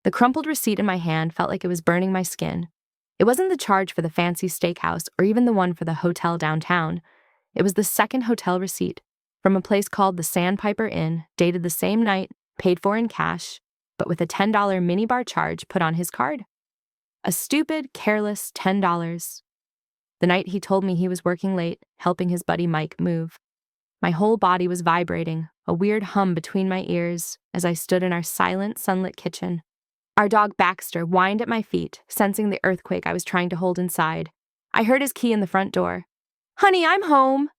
The crumpled receipt in my hand felt like it was burning my skin. It wasn't the charge for the fancy steakhouse or even the one for the hotel downtown. It was the second hotel receipt from a place called the Sandpiper Inn, dated the same night, paid for in cash, but with a $10 minibar charge put on his card. A stupid, careless $10. The night he told me he was working late, helping his buddy Mike move. My whole body was vibrating, a weird hum between my ears as I stood in our silent, sunlit kitchen. Our dog Baxter whined at my feet, sensing the earthquake I was trying to hold inside. I heard his key in the front door. "Honey, I'm home."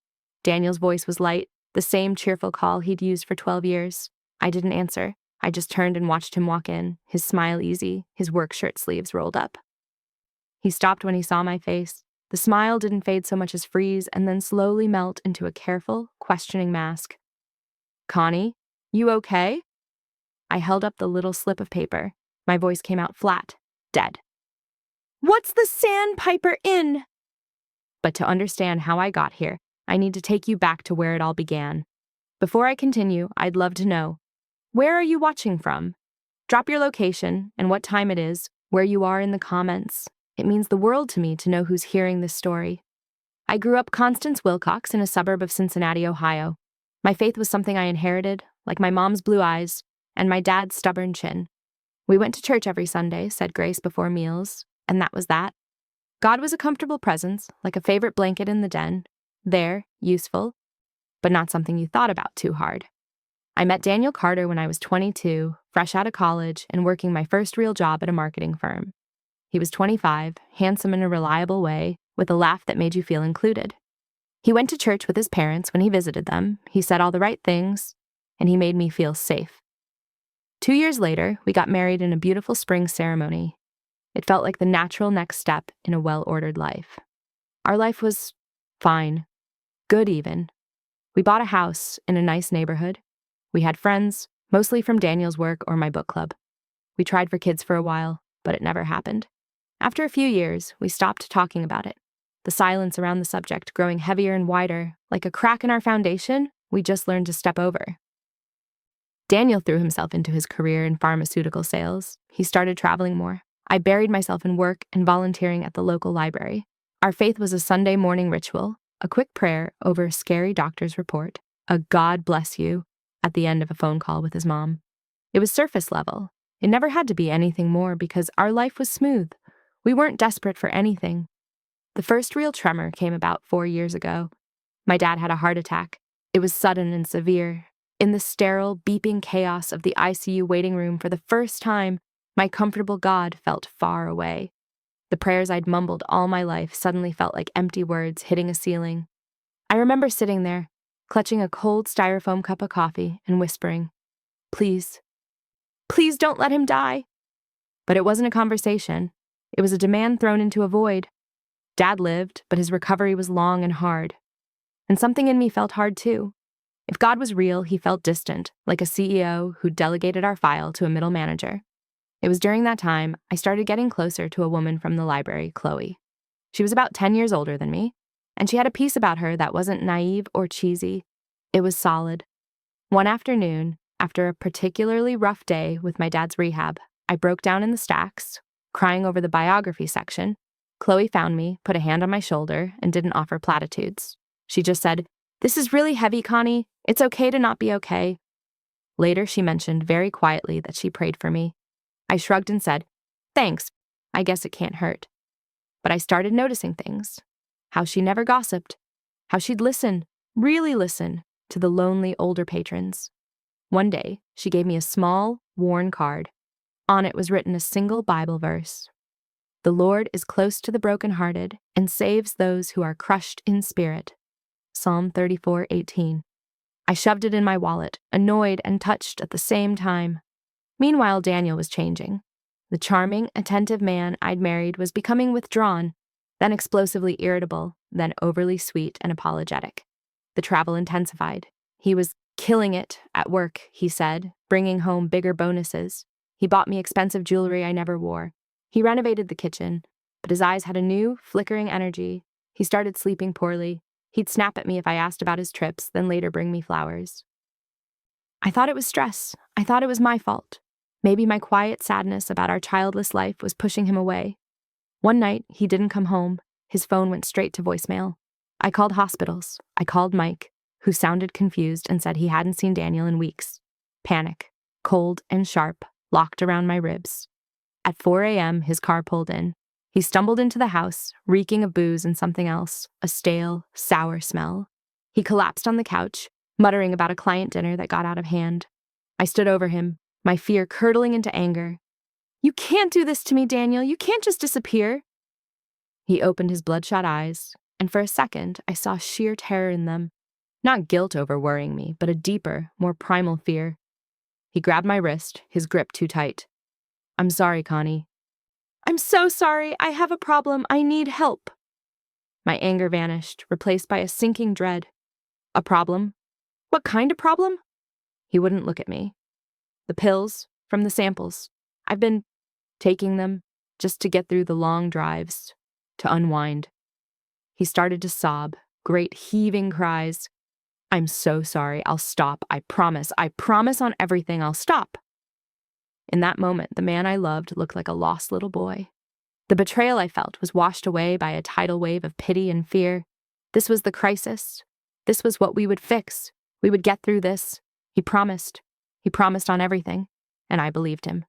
Daniel's voice was light, the same cheerful call he'd used for 12 years. I didn't answer. I just turned and watched him walk in, his smile easy, his work shirt sleeves rolled up. He stopped when he saw my face. The smile didn't fade so much as freeze and then slowly melt into a careful, questioning mask. "Connie, you okay?" I held up the little slip of paper. My voice came out flat, dead. "What's the Sandpiper Inn?" But to understand how I got here, I need to take you back to where it all began. Before I continue, I'd love to know, where are you watching from? Drop your location and what time it is, where you are in the comments. It means the world to me to know who's hearing this story. I grew up Constance Wilcox in a suburb of Cincinnati, Ohio. My faith was something I inherited, like my mom's blue eyes and my dad's stubborn chin. We went to church every Sunday, said grace before meals, and that was that. God was a comfortable presence, like a favorite blanket in the den. There, useful, but not something you thought about too hard. I met Daniel Carter when I was 22, fresh out of college and working my first real job at a marketing firm. He was 25, handsome in a reliable way, with a laugh that made you feel included. He went to church with his parents when he visited them, he said all the right things, and he made me feel safe. 2 years later, we got married in a beautiful spring ceremony. It felt like the natural next step in a well-ordered life. Our life was fine, good even. We bought a house in a nice neighborhood. We had friends, mostly from Daniel's work or my book club. We tried for kids for a while, but it never happened. After a few years, we stopped talking about it, the silence around the subject growing heavier and wider, like a crack in our foundation we just learned to step over. Daniel threw himself into his career in pharmaceutical sales. He started traveling more. I buried myself in work and volunteering at the local library. Our faith was a Sunday morning ritual, a quick prayer over a scary doctor's report, a "God bless you" at the end of a phone call with his mom. It was surface level. It never had to be anything more because our life was smooth. We weren't desperate for anything. The first real tremor came about 4 years ago. My dad had a heart attack. It was sudden and severe. In the sterile, beeping chaos of the ICU waiting room, for the first time, my comfortable God felt far away. The prayers I'd mumbled all my life suddenly felt like empty words hitting a ceiling. I remember sitting there, clutching a cold styrofoam cup of coffee and whispering, "Please, please don't let him die." But it wasn't a conversation. It was a demand thrown into a void. Dad lived, but his recovery was long and hard. And something in me felt hard too. If God was real, he felt distant, like a CEO who delegated our file to a middle manager. It was during that time I started getting closer to a woman from the library, Chloe. She was about 10 years older than me, and she had a piece about her that wasn't naive or cheesy. It was solid. One afternoon, after a particularly rough day with my dad's rehab, I broke down in the stacks, crying over the biography section. Chloe found me, put a hand on my shoulder, and didn't offer platitudes. She just said, "This is really heavy, Connie. It's okay to not be okay." Later, she mentioned very quietly that she prayed for me. I shrugged and said, "Thanks. I guess it can't hurt." But I started noticing things. How she never gossiped. How she'd listen, really listen, to the lonely older patrons. One day, she gave me a small, worn card. On it was written a single Bible verse. "The Lord is close to the brokenhearted and saves those who are crushed in spirit." Psalm 34:18. I shoved it in my wallet, annoyed and touched at the same time. Meanwhile, Daniel was changing. The charming, attentive man I'd married was becoming withdrawn, then explosively irritable, then overly sweet and apologetic. The travel intensified. He was killing it at work, he said, bringing home bigger bonuses. He bought me expensive jewelry I never wore. He renovated the kitchen, but his eyes had a new, flickering energy. He started sleeping poorly. He'd snap at me if I asked about his trips, then later bring me flowers. I thought it was stress. I thought it was my fault. Maybe my quiet sadness about our childless life was pushing him away. One night, he didn't come home. His phone went straight to voicemail. I called hospitals. I called Mike, who sounded confused and said he hadn't seen Daniel in weeks. Panic, cold and sharp, locked around my ribs. At 4 a.m., his car pulled in. He stumbled into the house, reeking of booze and something else, a stale, sour smell. He collapsed on the couch, muttering about a client dinner that got out of hand. I stood over him, my fear curdling into anger. "You can't do this to me, Daniel. You can't just disappear." He opened his bloodshot eyes, and for a second, I saw sheer terror in them. Not guilt over worrying me, but a deeper, more primal fear. He grabbed my wrist, his grip too tight. "I'm sorry, Connie." "I'm so sorry. I have a problem. I need help." My anger vanished, replaced by a sinking dread. "A problem? What kind of problem?" He wouldn't look at me. "The pills from the samples. I've been taking them just to get through the long drives, to unwind." He started to sob, great heaving cries. "I'm so sorry. I'll stop. I promise. I promise on everything. I'll stop." In that moment, the man I loved looked like a lost little boy. The betrayal I felt was washed away by a tidal wave of pity and fear. This was the crisis. This was what we would fix. We would get through this. He promised. He promised on everything, and I believed him.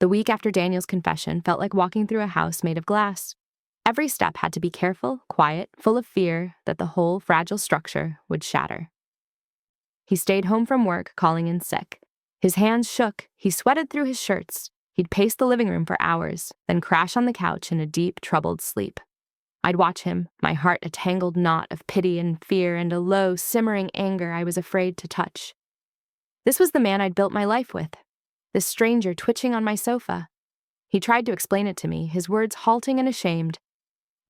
The week after Daniel's confession felt like walking through a house made of glass. Every step had to be careful, quiet, full of fear that the whole fragile structure would shatter. He stayed home from work, calling in sick. His hands shook, he sweated through his shirts. He'd pace the living room for hours, then crash on the couch in a deep, troubled sleep. I'd watch him, my heart a tangled knot of pity and fear and a low, simmering anger I was afraid to touch. This was the man I'd built my life with, this stranger twitching on my sofa. He tried to explain it to me, his words halting and ashamed.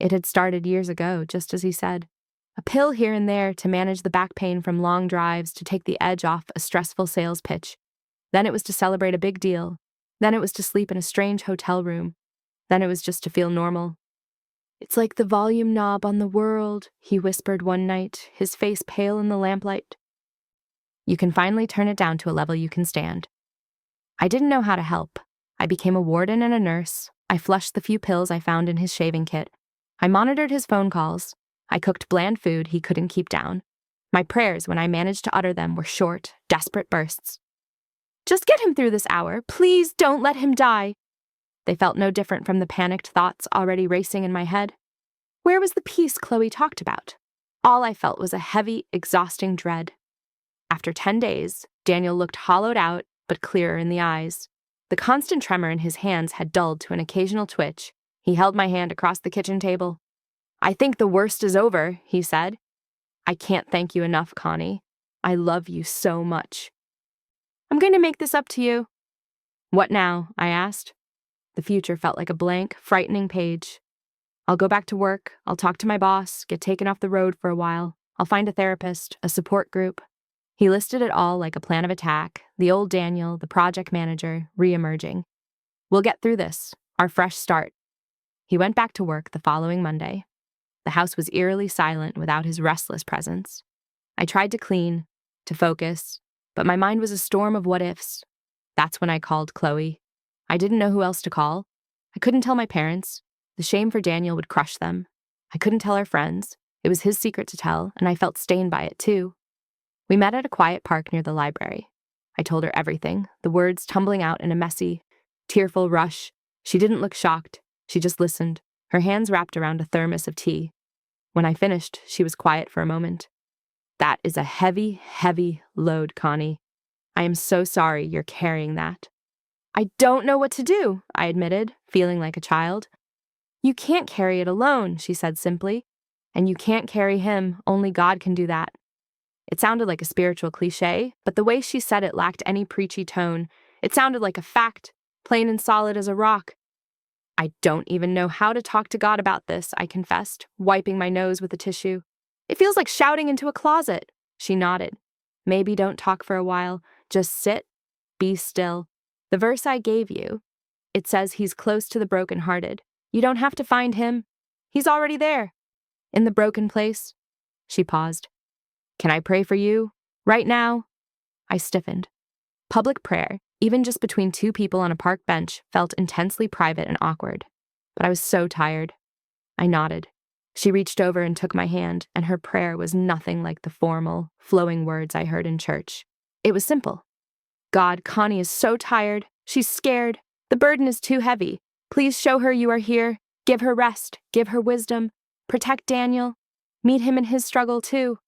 It had started years ago, just as he said. A pill here and there to manage the back pain from long drives, to take the edge off a stressful sales pitch. Then it was to celebrate a big deal. Then it was to sleep in a strange hotel room. Then it was just to feel normal. "It's like the volume knob on the world," he whispered one night, his face pale in the lamplight. "You can finally turn it down to a level you can stand." I didn't know how to help. I became a warden and a nurse. I flushed the few pills I found in his shaving kit. I monitored his phone calls. I cooked bland food he couldn't keep down. My prayers, when I managed to utter them, were short, desperate bursts. "Just get him through this hour. Please don't let him die." They felt no different from the panicked thoughts already racing in my head. Where was the peace Chloe talked about? All I felt was a heavy, exhausting dread. After 10 days, Daniel looked hollowed out, but clearer in the eyes. The constant tremor in his hands had dulled to an occasional twitch. He held my hand across the kitchen table. "I think the worst is over," he said. "I can't thank you enough, Connie. I love you so much." "I'm going to make this up to you." "What now?" I asked. The future felt like a blank, frightening page. "I'll go back to work. I'll talk to my boss, get taken off the road for a while. I'll find a therapist, a support group." He listed it all like a plan of attack, the old Daniel, the project manager, re-emerging. "We'll get through this, our fresh start." He went back to work the following Monday. The house was eerily silent without his restless presence. I tried to clean, to focus, but my mind was a storm of what-ifs. That's when I called Chloe. I didn't know who else to call. I couldn't tell my parents. The shame for Daniel would crush them. I couldn't tell our friends. It was his secret to tell, and I felt stained by it too. We met at a quiet park near the library. I told her everything, the words tumbling out in a messy, tearful rush. She didn't look shocked. She just listened, her hands wrapped around a thermos of tea. When I finished, she was quiet for a moment. "That is a heavy, heavy load, Connie. I am so sorry you're carrying that." "I don't know what to do," I admitted, feeling like a child. "You can't carry it alone," she said simply. "And you can't carry him. Only God can do that." It sounded like a spiritual cliche, but the way she said it lacked any preachy tone. It sounded like a fact, plain and solid as a rock. "I don't even know how to talk to God about this," I confessed, wiping my nose with a tissue. "It feels like shouting into a closet." She nodded. "Maybe don't talk for a while. Just sit, be still. The verse I gave you, it says he's close to the brokenhearted. You don't have to find him. He's already there. In the broken place." She paused. "Can I pray for you? Right now?" I stiffened. Public prayer, even just between two people on a park bench, felt intensely private and awkward. But I was so tired. I nodded. She reached over and took my hand, and her prayer was nothing like the formal, flowing words I heard in church. It was simple. God, Connie is so tired. She's scared. The burden is too heavy. Please show her you are here. Give her rest. Give her wisdom. Protect Daniel. Meet him in his struggle too.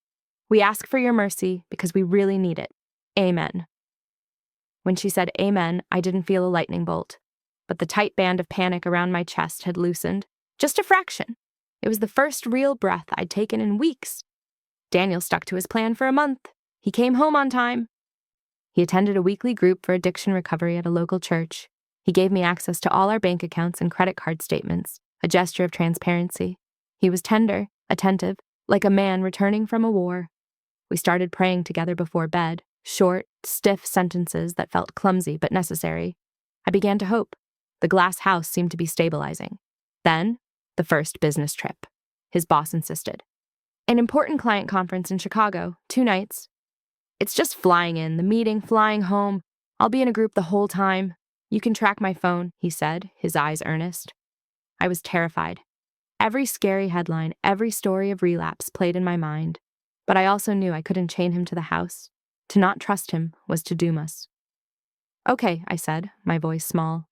We ask for your mercy because we really need it. Amen. When she said amen, I didn't feel a lightning bolt, but the tight band of panic around my chest had loosened. Just a fraction. It was the first real breath I'd taken in weeks. Daniel stuck to his plan for a month. He came home on time. He attended a weekly group for addiction recovery at a local church. He gave me access to all our bank accounts and credit card statements, a gesture of transparency. He was tender, attentive, like a man returning from a war. We started praying together before bed, short, stiff sentences that felt clumsy but necessary. I began to hope. The glass house seemed to be stabilizing. Then, the first business trip. His boss insisted. An important client conference in Chicago, 2 nights. It's just flying in, the meeting, flying home. I'll be in a group the whole time. You can track my phone, he said, his eyes earnest. I was terrified. Every scary headline, every story of relapse played in my mind. But I also knew I couldn't chain him to the house. To not trust him was to doom us. Okay, I said, my voice small.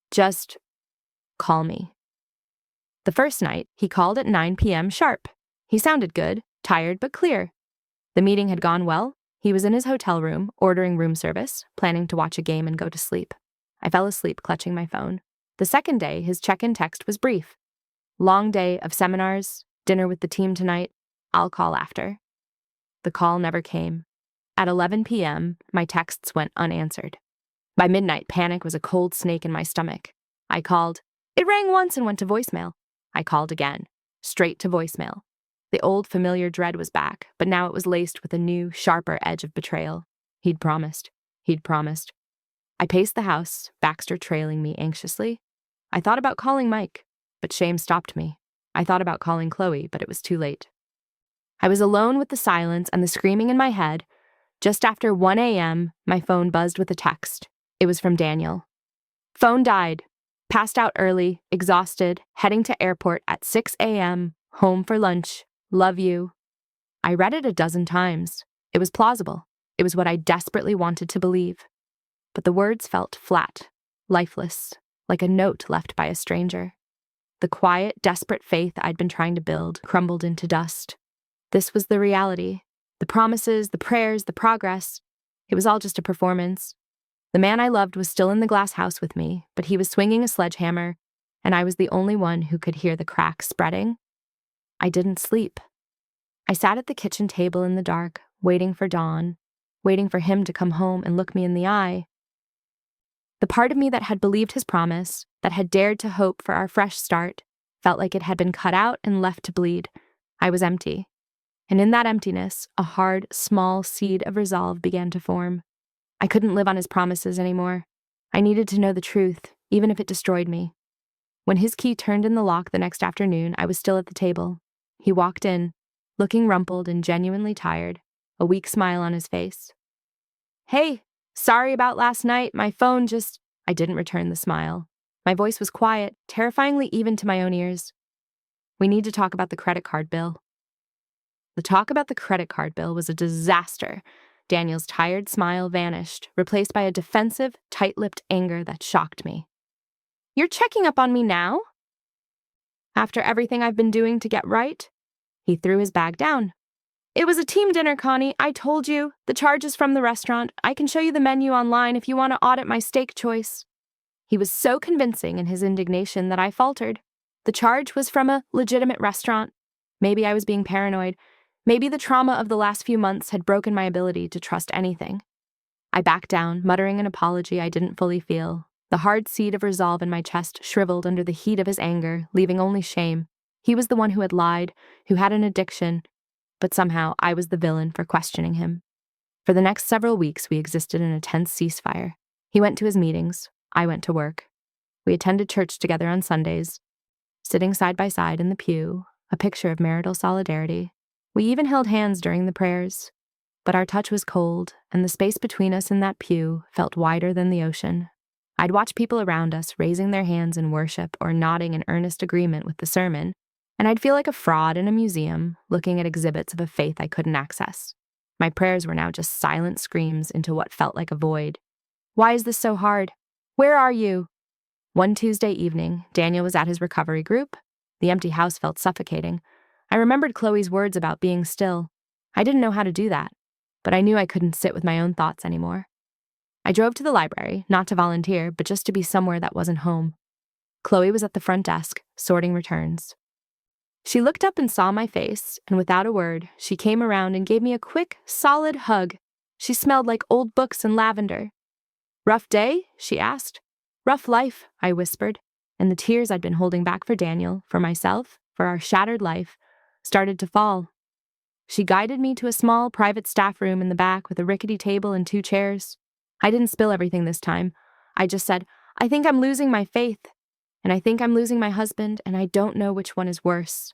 Just call me. The first night, he called at 9 p.m. sharp. He sounded good, tired but clear. The meeting had gone well. He was in his hotel room, ordering room service, planning to watch a game and go to sleep. I fell asleep clutching my phone. The second day, his check-in text was brief. Long day of seminars, dinner with the team tonight. I'll call after. The call never came. At 11 p.m., my texts went unanswered. By midnight, panic was a cold snake in my stomach. I called. It rang once and went to voicemail. I called again, straight to voicemail. The old familiar dread was back, but now it was laced with a new, sharper edge of betrayal. He'd promised. I paced the house, Baxter trailing me anxiously. I thought about calling Mike, but shame stopped me. I thought about calling Chloe, but it was too late. I was alone with the silence and the screaming in my head. Just after 1 a.m., my phone buzzed with a text. It was from Daniel. Phone died. Passed out early, exhausted, heading to airport at 6 a.m., home for lunch. Love you. I read it a dozen times. It was plausible. It was what I desperately wanted to believe. But the words felt flat, lifeless, like a note left by a stranger. The quiet, desperate faith I'd been trying to build crumbled into dust. This was the reality. The promises, the prayers, the progress. It was all just a performance. The man I loved was still in the glass house with me, but he was swinging a sledgehammer, and I was the only one who could hear the cracks spreading. I didn't sleep. I sat at the kitchen table in the dark, waiting for dawn, waiting for him to come home and look me in the eye. The part of me that had believed his promise, that had dared to hope for our fresh start, felt like it had been cut out and left to bleed. I was empty. And in that emptiness, a hard, small seed of resolve began to form. I couldn't live on his promises anymore. I needed to know the truth, even if it destroyed me. When his key turned in the lock the next afternoon, I was still at the table. He walked in, looking rumpled and genuinely tired, a weak smile on his face. Hey, sorry about last night, my phone just... I didn't return the smile. My voice was quiet, terrifyingly even to my own ears. We need to talk about the credit card bill. The talk about the credit card bill was a disaster. Daniel's tired smile vanished, replaced by a defensive, tight-lipped anger that shocked me. You're checking up on me now? After everything I've been doing to get right? He threw his bag down. It was a team dinner, Connie. I told you. The charge is from the restaurant. I can show you the menu online if you want to audit my steak choice. He was so convincing in his indignation that I faltered. The charge was from a legitimate restaurant. Maybe I was being paranoid. Maybe the trauma of the last few months had broken my ability to trust anything. I backed down, muttering an apology I didn't fully feel. The hard seed of resolve in my chest shriveled under the heat of his anger, leaving only shame. He was the one who had lied, who had an addiction, but somehow I was the villain for questioning him. For the next several weeks, we existed in a tense ceasefire. He went to his meetings. I went to work. We attended church together on Sundays, sitting side by side in the pew, a picture of marital solidarity. We even held hands during the prayers. but our touch was cold, and the space between us in that pew felt wider than the ocean. I'd watch people around us raising their hands in worship or nodding in earnest agreement with the sermon, and I'd feel like a fraud in a museum looking at exhibits of a faith I couldn't access. My prayers were now just silent screams into what felt like a void. Why is this so hard? Where are you? One Tuesday evening, Daniel was at his recovery group. The empty house felt suffocating. I remembered Chloe's words about being still. I didn't know how to do that, but I knew I couldn't sit with my own thoughts anymore. I drove to the library, not to volunteer, but just to be somewhere that wasn't home. Chloe was at the front desk, sorting returns. She looked up and saw my face, and without a word, she came around and gave me a quick, solid hug. She smelled like old books and lavender. "Rough day?" she asked. "Rough life," I whispered, and the tears I'd been holding back for Daniel, for myself, for our shattered life, started to fall. She guided me to a small, private staff room in the back with a rickety table and 2 chairs. I didn't spill everything this time. I just said, "I think I'm losing my faith, and I think I'm losing my husband, and I don't know which one is worse."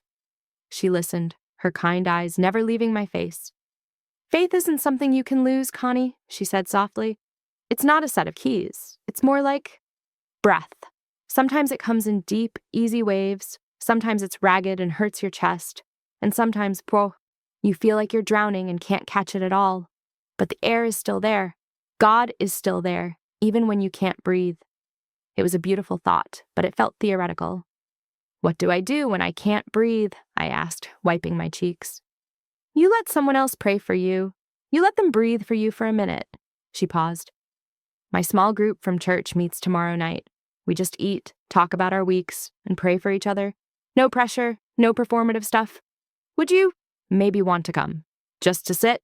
She listened, her kind eyes never leaving my face. "Faith isn't something you can lose, Connie," she said softly. "It's not a set of keys. It's more like breath. Sometimes it comes in deep, easy waves. Sometimes it's ragged and hurts your chest. And sometimes, you feel like you're drowning and can't catch it at all. But the air is still there. God is still there, even when you can't breathe." It was a beautiful thought, but it felt theoretical. "What do I do when I can't breathe?" I asked, wiping my cheeks. "You let someone else pray for you. You let them breathe for you for a minute." She paused. "My small group from church meets tomorrow night. We just eat, talk about our weeks, and pray for each other. No pressure, no performative stuff. Would you maybe want to come? Just to sit?"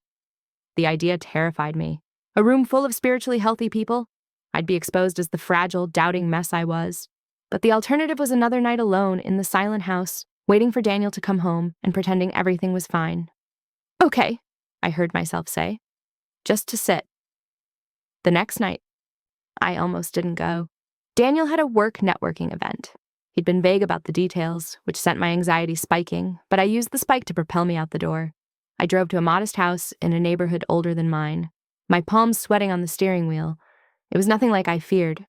The idea terrified me. A room full of spiritually healthy people? I'd be exposed as the fragile, doubting mess I was. But the alternative was another night alone in the silent house, waiting for Daniel to come home and pretending everything was fine. "Okay," I heard myself say. "Just to sit." The next night, I almost didn't go. Daniel had a work networking event. He'd been vague about the details, which sent my anxiety spiking, but I used the spike to propel me out the door. I drove to a modest house in a neighborhood older than mine, my palms sweating on the steering wheel. It was nothing like I feared.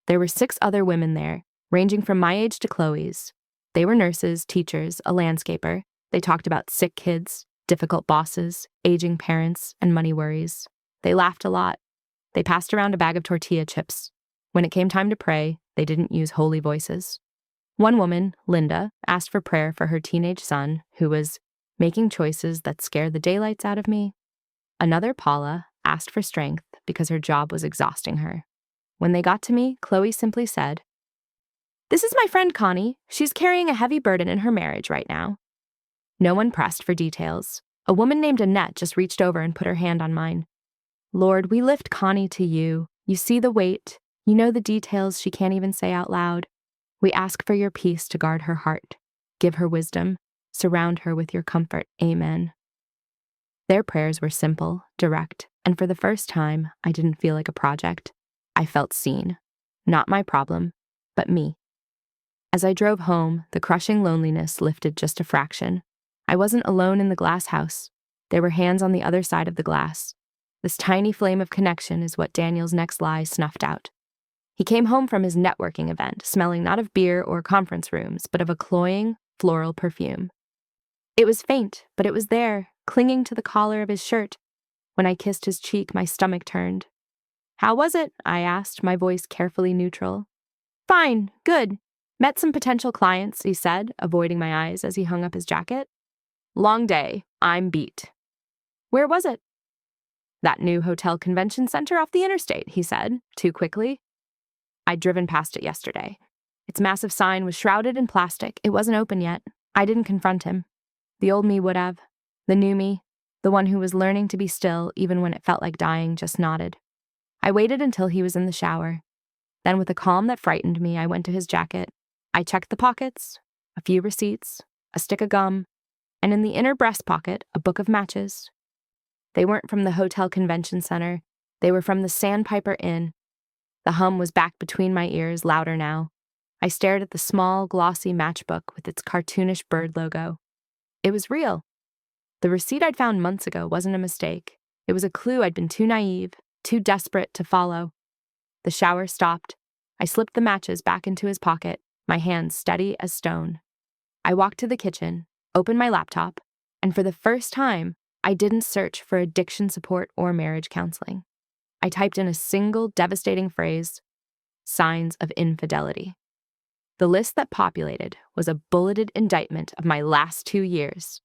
There were 6 other women there, ranging from my age to Chloe's. They were nurses, teachers, a landscaper. They talked about sick kids, difficult bosses, aging parents, and money worries. They laughed a lot. They passed around a bag of tortilla chips. When it came time to pray, they didn't use holy voices. One woman, Linda, asked for prayer for her teenage son, who was making choices that scared the daylights out of me. Another, Paula, asked for strength because her job was exhausting her. When they got to me, Chloe simply said, "This is my friend Connie. She's carrying a heavy burden in her marriage right now." No one pressed for details. A woman named Annette just reached over and put her hand on mine. "Lord, we lift Connie to you. You see the weight. You know the details she can't even say out loud. We ask for your peace to guard her heart. Give her wisdom. Surround her with your comfort. Amen." Their prayers were simple, direct, and for the first time, I didn't feel like a project. I felt seen. Not my problem, but me. As I drove home, the crushing loneliness lifted just a fraction. I wasn't alone in the glass house. There were hands on the other side of the glass. This tiny flame of connection is what Daniel's next lie snuffed out. He came home from his networking event, smelling not of beer or conference rooms, but of a cloying, floral perfume. It was faint, but it was there, clinging to the collar of his shirt. When I kissed his cheek, my stomach turned. "How was it?" I asked, my voice carefully neutral. "Fine, good. Met some potential clients," he said, avoiding my eyes as he hung up his jacket. "Long day. I'm beat." "Where was it?" "That new hotel convention center off the interstate," he said, too quickly. I'd driven past it yesterday. Its massive sign was shrouded in plastic. It wasn't open yet. I didn't confront him. The old me would have. The new me, the one who was learning to be still even when it felt like dying, just nodded. I waited until he was in the shower. Then with a calm that frightened me, I went to his jacket. I checked the pockets, a few receipts, a stick of gum, and in the inner breast pocket, a book of matches. They weren't from the hotel convention center. They were from the Sandpiper Inn. The hum was back between my ears, louder now. I stared at the small, glossy matchbook with its cartoonish bird logo. It was real. The receipt I'd found months ago wasn't a mistake. It was a clue I'd been too naive, too desperate to follow. The shower stopped. I slipped the matches back into his pocket, my hands steady as stone. I walked to the kitchen, opened my laptop, and for the first time, I didn't search for addiction support or marriage counseling. I typed in a single devastating phrase: signs of infidelity. The list that populated was a bulleted indictment of my last 2 years.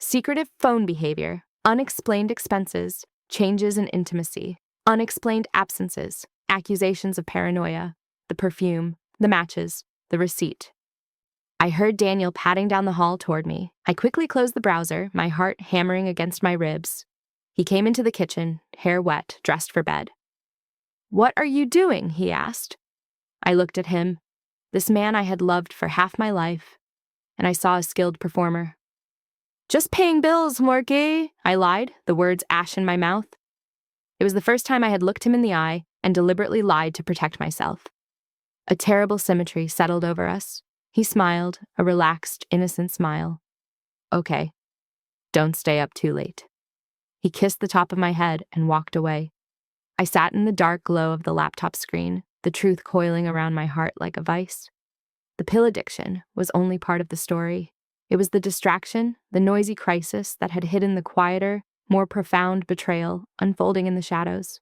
Secretive phone behavior, unexplained expenses, changes in intimacy, unexplained absences, accusations of paranoia, the perfume, the matches, the receipt. I heard Daniel padding down the hall toward me. I quickly closed the browser, my heart hammering against my ribs. He came into the kitchen, hair wet, dressed for bed. "What are you doing?" he asked. I looked at him, this man I had loved for half my life, and I saw a skilled performer. "Just paying bills, Morky," I lied, the words ash in my mouth. It was the first time I had looked him in the eye and deliberately lied to protect myself. A terrible symmetry settled over us. He smiled, a relaxed, innocent smile. "Okay, don't stay up too late." He kissed the top of my head and walked away. I sat in the dark glow of the laptop screen, the truth coiling around my heart like a vice. The pill addiction was only part of the story. It was the distraction, the noisy crisis that had hidden the quieter, more profound betrayal unfolding in the shadows.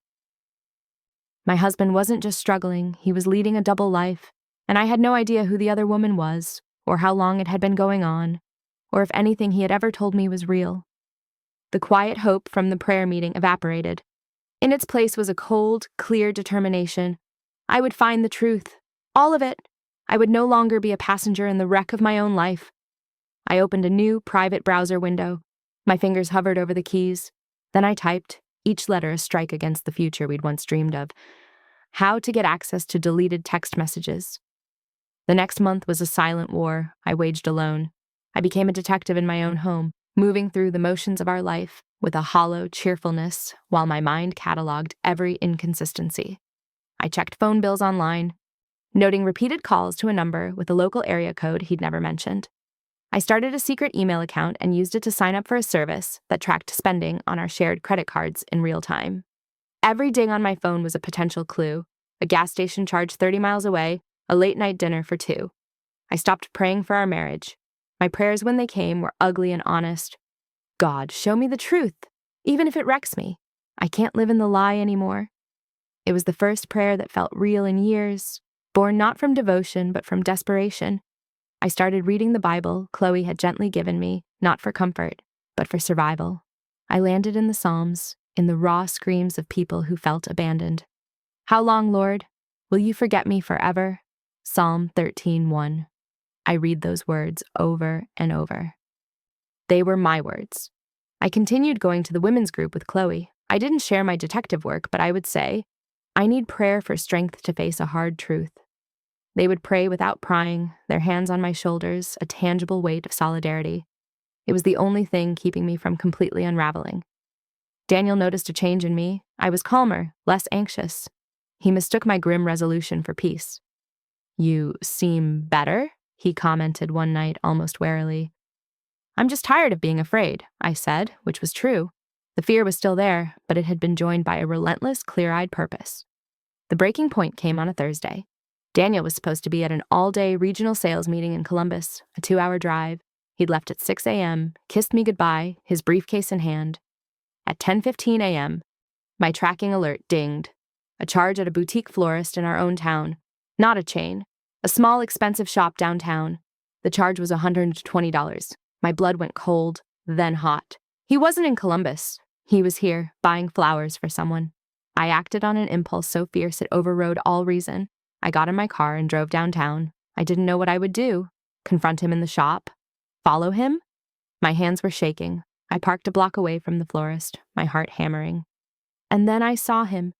My husband wasn't just struggling, he was leading a double life, and I had no idea who the other woman was, or how long it had been going on, or if anything he had ever told me was real. The quiet hope from the prayer meeting evaporated. In its place was a cold, clear determination. I would find the truth, all of it. I would no longer be a passenger in the wreck of my own life. I opened a new, private browser window. My fingers hovered over the keys. Then I typed, each letter a strike against the future we'd once dreamed of. How to get access to deleted text messages. The next month was a silent war I waged alone. I became a detective in my own home, moving through the motions of our life with a hollow cheerfulness while my mind cataloged every inconsistency. I checked phone bills online, noting repeated calls to a number with a local area code he'd never mentioned. I started a secret email account and used it to sign up for a service that tracked spending on our shared credit cards in real time. Every ding on my phone was a potential clue: a gas station charged 30 miles away, a late-night dinner for 2. I stopped praying for our marriage. My prayers when they came were ugly and honest. God, show me the truth, even if it wrecks me. I can't live in the lie anymore. It was the first prayer that felt real in years, born not from devotion but from desperation. I started reading the Bible Chloe had gently given me, not for comfort, but for survival. I landed in the Psalms, in the raw screams of people who felt abandoned. How long, Lord? Will you forget me forever? Psalm 13:1. I read those words over and over. They were my words. I continued going to the women's group with Chloe. I didn't share my detective work, but I would say, I need prayer for strength to face a hard truth. They would pray without prying, their hands on my shoulders, a tangible weight of solidarity. It was the only thing keeping me from completely unraveling. Daniel noticed a change in me. I was calmer, less anxious. He mistook my grim resolution for peace. "You seem better," he commented one night almost warily. "I'm just tired of being afraid," I said, which was true. The fear was still there, but it had been joined by a relentless, clear-eyed purpose. The breaking point came on a Thursday. Daniel was supposed to be at an all-day regional sales meeting in Columbus, a 2-hour drive. He'd left at 6 a.m., kissed me goodbye, his briefcase in hand. At 10:15 a.m., my tracking alert dinged. A charge at a boutique florist in our own town. Not a chain. A small, expensive shop downtown. The charge was $120. My blood went cold, then hot. He wasn't in Columbus. He was here, buying flowers for someone. I acted on an impulse so fierce it overrode all reason. I got in my car and drove downtown. I didn't know what I would do. Confront him in the shop? Follow him? My hands were shaking. I parked a block away from the florist, my heart hammering. And then I saw him.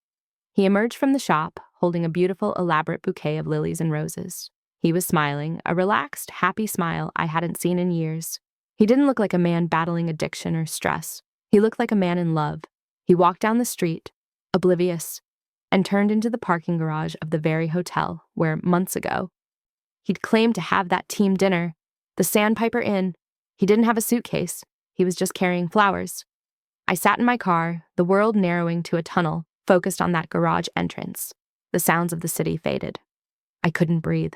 He emerged from the shop, holding a beautiful, elaborate bouquet of lilies and roses. He was smiling, a relaxed, happy smile I hadn't seen in years. He didn't look like a man battling addiction or stress. He looked like a man in love. He walked down the street, oblivious, and turned into the parking garage of the very hotel where, months ago, he'd claimed to have that team dinner, the Sandpiper Inn. He didn't have a suitcase. He was just carrying flowers. I sat in my car, the world narrowing to a tunnel, focused on that garage entrance. The sounds of the city faded. I couldn't breathe.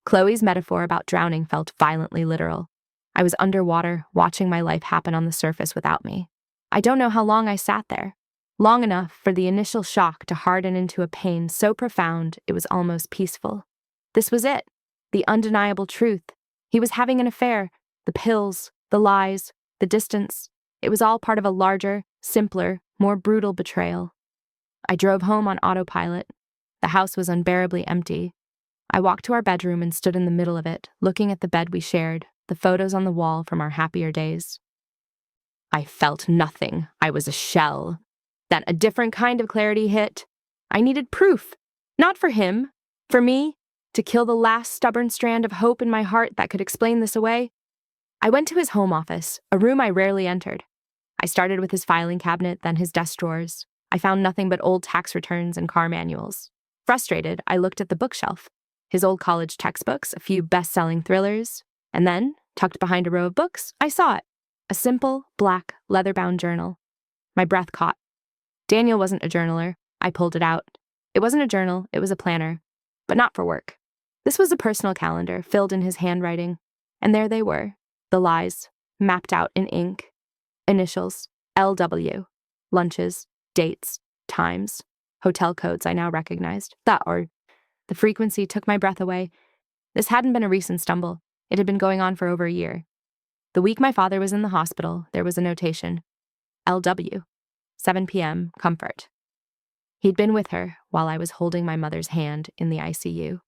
Chloe's metaphor about drowning felt violently literal. I was underwater, watching my life happen on the surface without me. I don't know how long I sat there. Long enough for the initial shock to harden into a pain so profound it was almost peaceful. This was it. The undeniable truth. He was having an affair. The pills, the lies, the distance. It was all part of a larger, simpler, more brutal betrayal. I drove home on autopilot. The house was unbearably empty. I walked to our bedroom and stood in the middle of it, looking at the bed we shared, the photos on the wall from our happier days. I felt nothing. I was a shell. Then a different kind of clarity hit. I needed proof. Not for him. For me. To kill the last stubborn strand of hope in my heart that could explain this away. I went to his home office, a room I rarely entered. I started with his filing cabinet, then his desk drawers. I found nothing but old tax returns and car manuals. Frustrated, I looked at the bookshelf. His old college textbooks, a few best-selling thrillers, and then, tucked behind a row of books, I saw it. A simple, black, leather-bound journal. My breath caught. Daniel wasn't a journaler. I pulled it out. It wasn't a journal, it was a planner. But not for work. This was a personal calendar, filled in his handwriting. And there they were, the lies, mapped out in ink. Initials, LW. Lunches, dates, times, hotel codes I now recognized. The frequency took my breath away. This hadn't been a recent stumble. It had been going on for over a year. The week my father was in the hospital, there was a notation. LW. 7 p.m. Comfort. He'd been with her while I was holding my mother's hand in the ICU.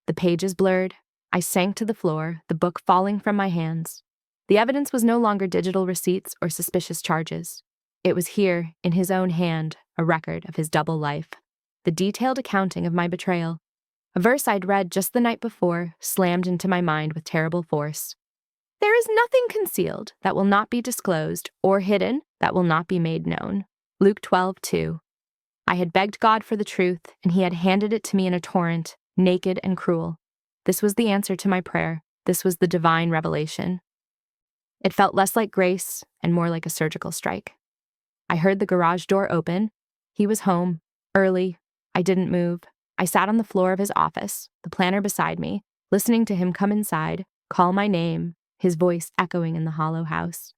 The pages blurred. I sank to the floor, the book falling from my hands. The evidence was no longer digital receipts or suspicious charges. It was here, in his own hand, a record of his double life. The detailed accounting of my betrayal. A verse I'd read just the night before slammed into my mind with terrible force. There is nothing concealed that will not be disclosed or hidden that will not be made known. Luke 12:2. I had begged God for the truth, and he had handed it to me in a torrent, naked and cruel. This was the answer to my prayer. This was the divine revelation. It felt less like grace and more like a surgical strike. I heard the garage door open. He was home, early. I didn't move. I sat on the floor of his office, the planner beside me, listening to him come inside, call my name, his voice echoing in the hollow house.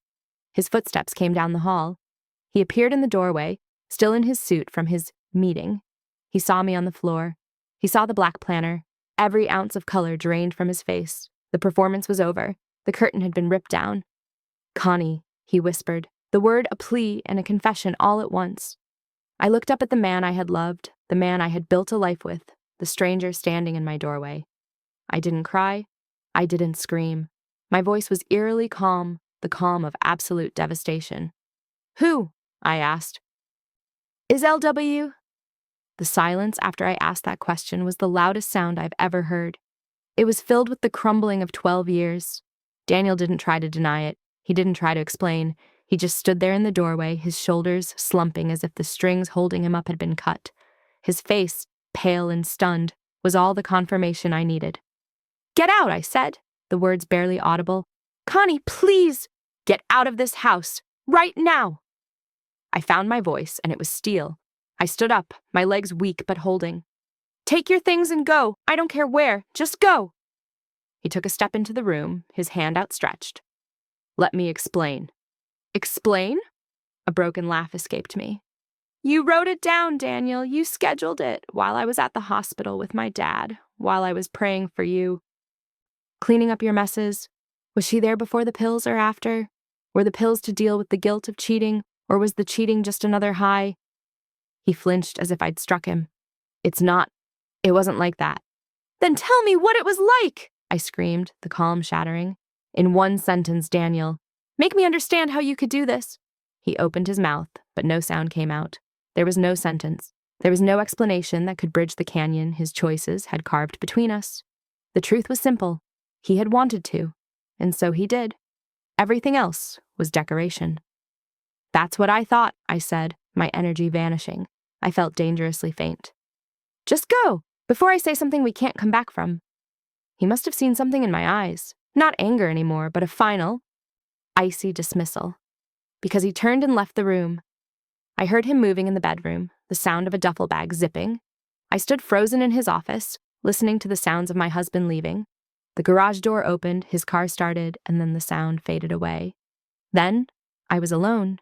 His footsteps came down the hall. He appeared in the doorway, still in his suit from his meeting. He saw me on the floor. He saw the black planner. Every ounce of color drained from his face. The performance was over. The curtain had been ripped down. Connie, he whispered, the word a plea and a confession all at once. I looked up at the man I had loved, the man I had built a life with, the stranger standing in my doorway. I didn't cry. I didn't scream. My voice was eerily calm, the calm of absolute devastation. Who? I asked. Is LW? The silence after I asked that question was the loudest sound I've ever heard. It was filled with the crumbling of 12 years. Daniel didn't try to deny it. He didn't try to explain. He just stood there in the doorway, his shoulders slumping as if the strings holding him up had been cut. His face, pale and stunned, was all the confirmation I needed. Get out, I said, the words barely audible. Connie, please, get out of this house, right now. I found my voice, and it was steel. I stood up, my legs weak but holding. Take your things and go. I don't care where. Just go. He took a step into the room, his hand outstretched. Let me explain. Explain? A broken laugh escaped me. You wrote it down, Daniel. You scheduled it while I was at the hospital with my dad, while I was praying for you. Cleaning up your messes. Was she there before the pills or after? Were the pills to deal with the guilt of cheating, or was the cheating just another high? He flinched as if I'd struck him. It wasn't like that. Then tell me what it was like, I screamed, the calm shattering. In one sentence, Daniel. Make me understand how you could do this. He opened his mouth, but no sound came out. There was no sentence. There was no explanation that could bridge the canyon his choices had carved between us. The truth was simple. He had wanted to, and so he did. Everything else was decoration. That's what I thought, I said, my energy vanishing. I felt dangerously faint. Just go, before I say something we can't come back from. He must have seen something in my eyes. Not anger anymore, but a final, icy dismissal. because he turned and left the room. I heard him moving in the bedroom, the sound of a duffel bag zipping. I stood frozen in his office, listening to the sounds of my husband leaving. The garage door opened, his car started, and then the sound faded away. Then, I was alone.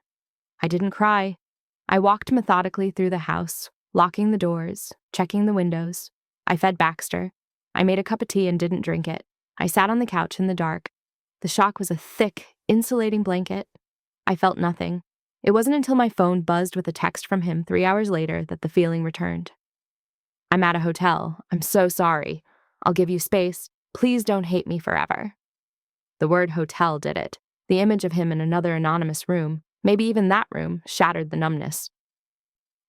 I didn't cry. I walked methodically through the house, locking the doors, checking the windows. I fed Baxter. I made a cup of tea and didn't drink it. I sat on the couch in the dark. The shock was a thick, insulating blanket. I felt nothing. It wasn't until my phone buzzed with a text from him 3 hours later that the feeling returned. "I'm at a hotel. I'm so sorry. I'll give you space. Please don't hate me forever." The word hotel did it. The image of him in another anonymous room, maybe even that room, shattered the numbness.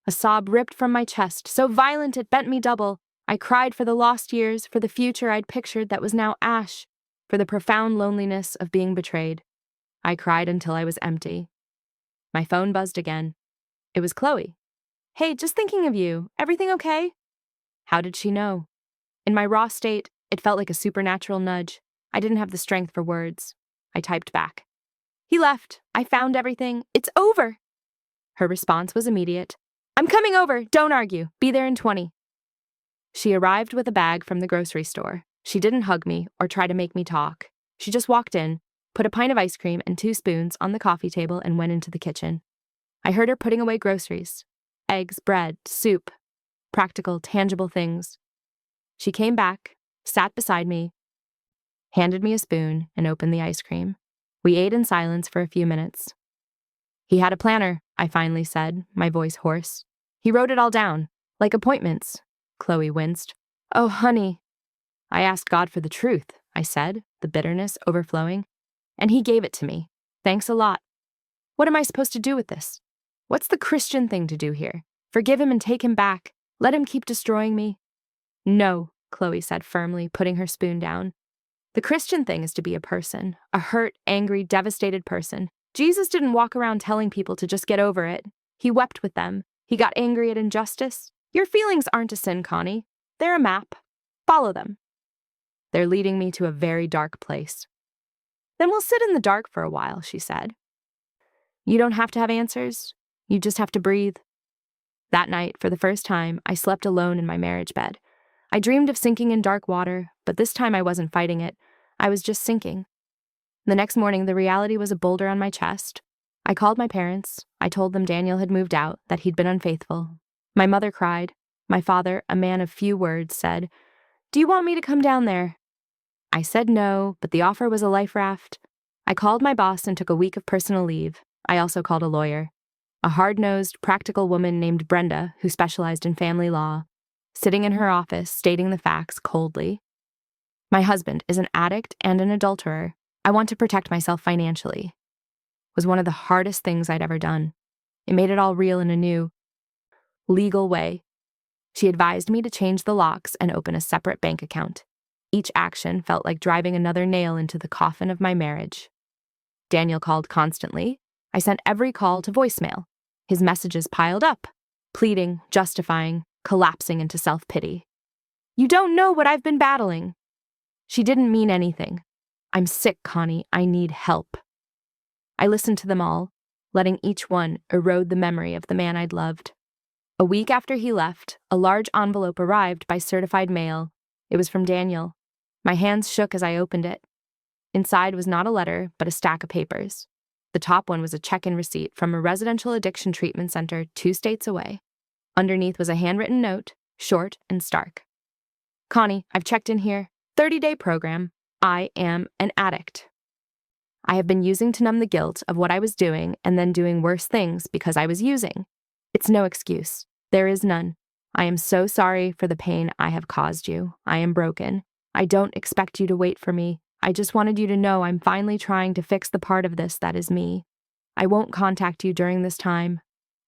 A sob ripped from my chest, so violent it bent me double. I cried for the lost years, for the future I'd pictured that was now ash, for the profound loneliness of being betrayed. I cried until I was empty. My phone buzzed again. It was Chloe. "Hey, just thinking of you. Everything okay?" How did she know? In my raw state, it felt like a supernatural nudge. I didn't have the strength for words. I typed back. "He left. I found everything. It's over." Her response was immediate. "I'm coming over. Don't argue. Be there in 20. She arrived with a bag from the grocery store. She didn't hug me or try to make me talk. She just walked in, put a pint of ice cream and 2 spoons on the coffee table and went into the kitchen. I heard her putting away groceries. Eggs, bread, soup. Practical, tangible things. She came back, sat beside me, handed me a spoon, and opened the ice cream. We ate in silence for a few minutes. "He had a planner," I finally said, my voice hoarse. "He wrote it all down, like appointments." Chloe winced. "Oh, honey." "I asked God for the truth," I said, the bitterness overflowing. "And he gave it to me. Thanks a lot. What am I supposed to do with this? What's the Christian thing to do here? Forgive him and take him back? Let him keep destroying me?" "No," Chloe said firmly, putting her spoon down. "The Christian thing is to be a person, a hurt, angry, devastated person. Jesus didn't walk around telling people to just get over it. He wept with them. He got angry at injustice. Your feelings aren't a sin, Connie. They're a map. Follow them. They're leading me to a very dark place." "Then we'll sit in the dark for a while," she said. "You don't have to have answers. You just have to breathe." That night, for the first time, I slept alone in my marriage bed. I dreamed of sinking in dark water, but this time I wasn't fighting it. I was just sinking. The next morning, the reality was a boulder on my chest. I called my parents. I told them Daniel had moved out, that he'd been unfaithful. My mother cried. My father, a man of few words, said, "Do you want me to come down there?" I said no, but the offer was a life raft. I called my boss and took a week of personal leave. I also called a lawyer. A hard-nosed, practical woman named Brenda, who specialized in family law, sitting in her office, stating the facts coldly. "My husband is an addict and an adulterer. I want to protect myself financially." Was one of the hardest things I'd ever done. It made it all real in a new, legal way. She advised me to change the locks and open a separate bank account. Each action felt like driving another nail into the coffin of my marriage. Daniel called constantly. I sent every call to voicemail. His messages piled up, pleading, justifying, collapsing into self-pity. "You don't know what I've been battling." She didn't mean anything. "I'm sick, Connie. I need help." I listened to them all, letting each one erode the memory of the man I'd loved. A week after he left, a large envelope arrived by certified mail. It was from Daniel. My hands shook as I opened it. Inside was not a letter, but a stack of papers. The top one was a check-in receipt from a residential addiction treatment center 2 states away. Underneath was a handwritten note, short and stark. "Connie, I've checked in here. 30-day program. I am an addict. I have been using to numb the guilt of what I was doing and then doing worse things because I was using. It's no excuse. There is none. I am so sorry for the pain I have caused you. I am broken. I don't expect you to wait for me. I just wanted you to know I'm finally trying to fix the part of this that is me. I won't contact you during this time.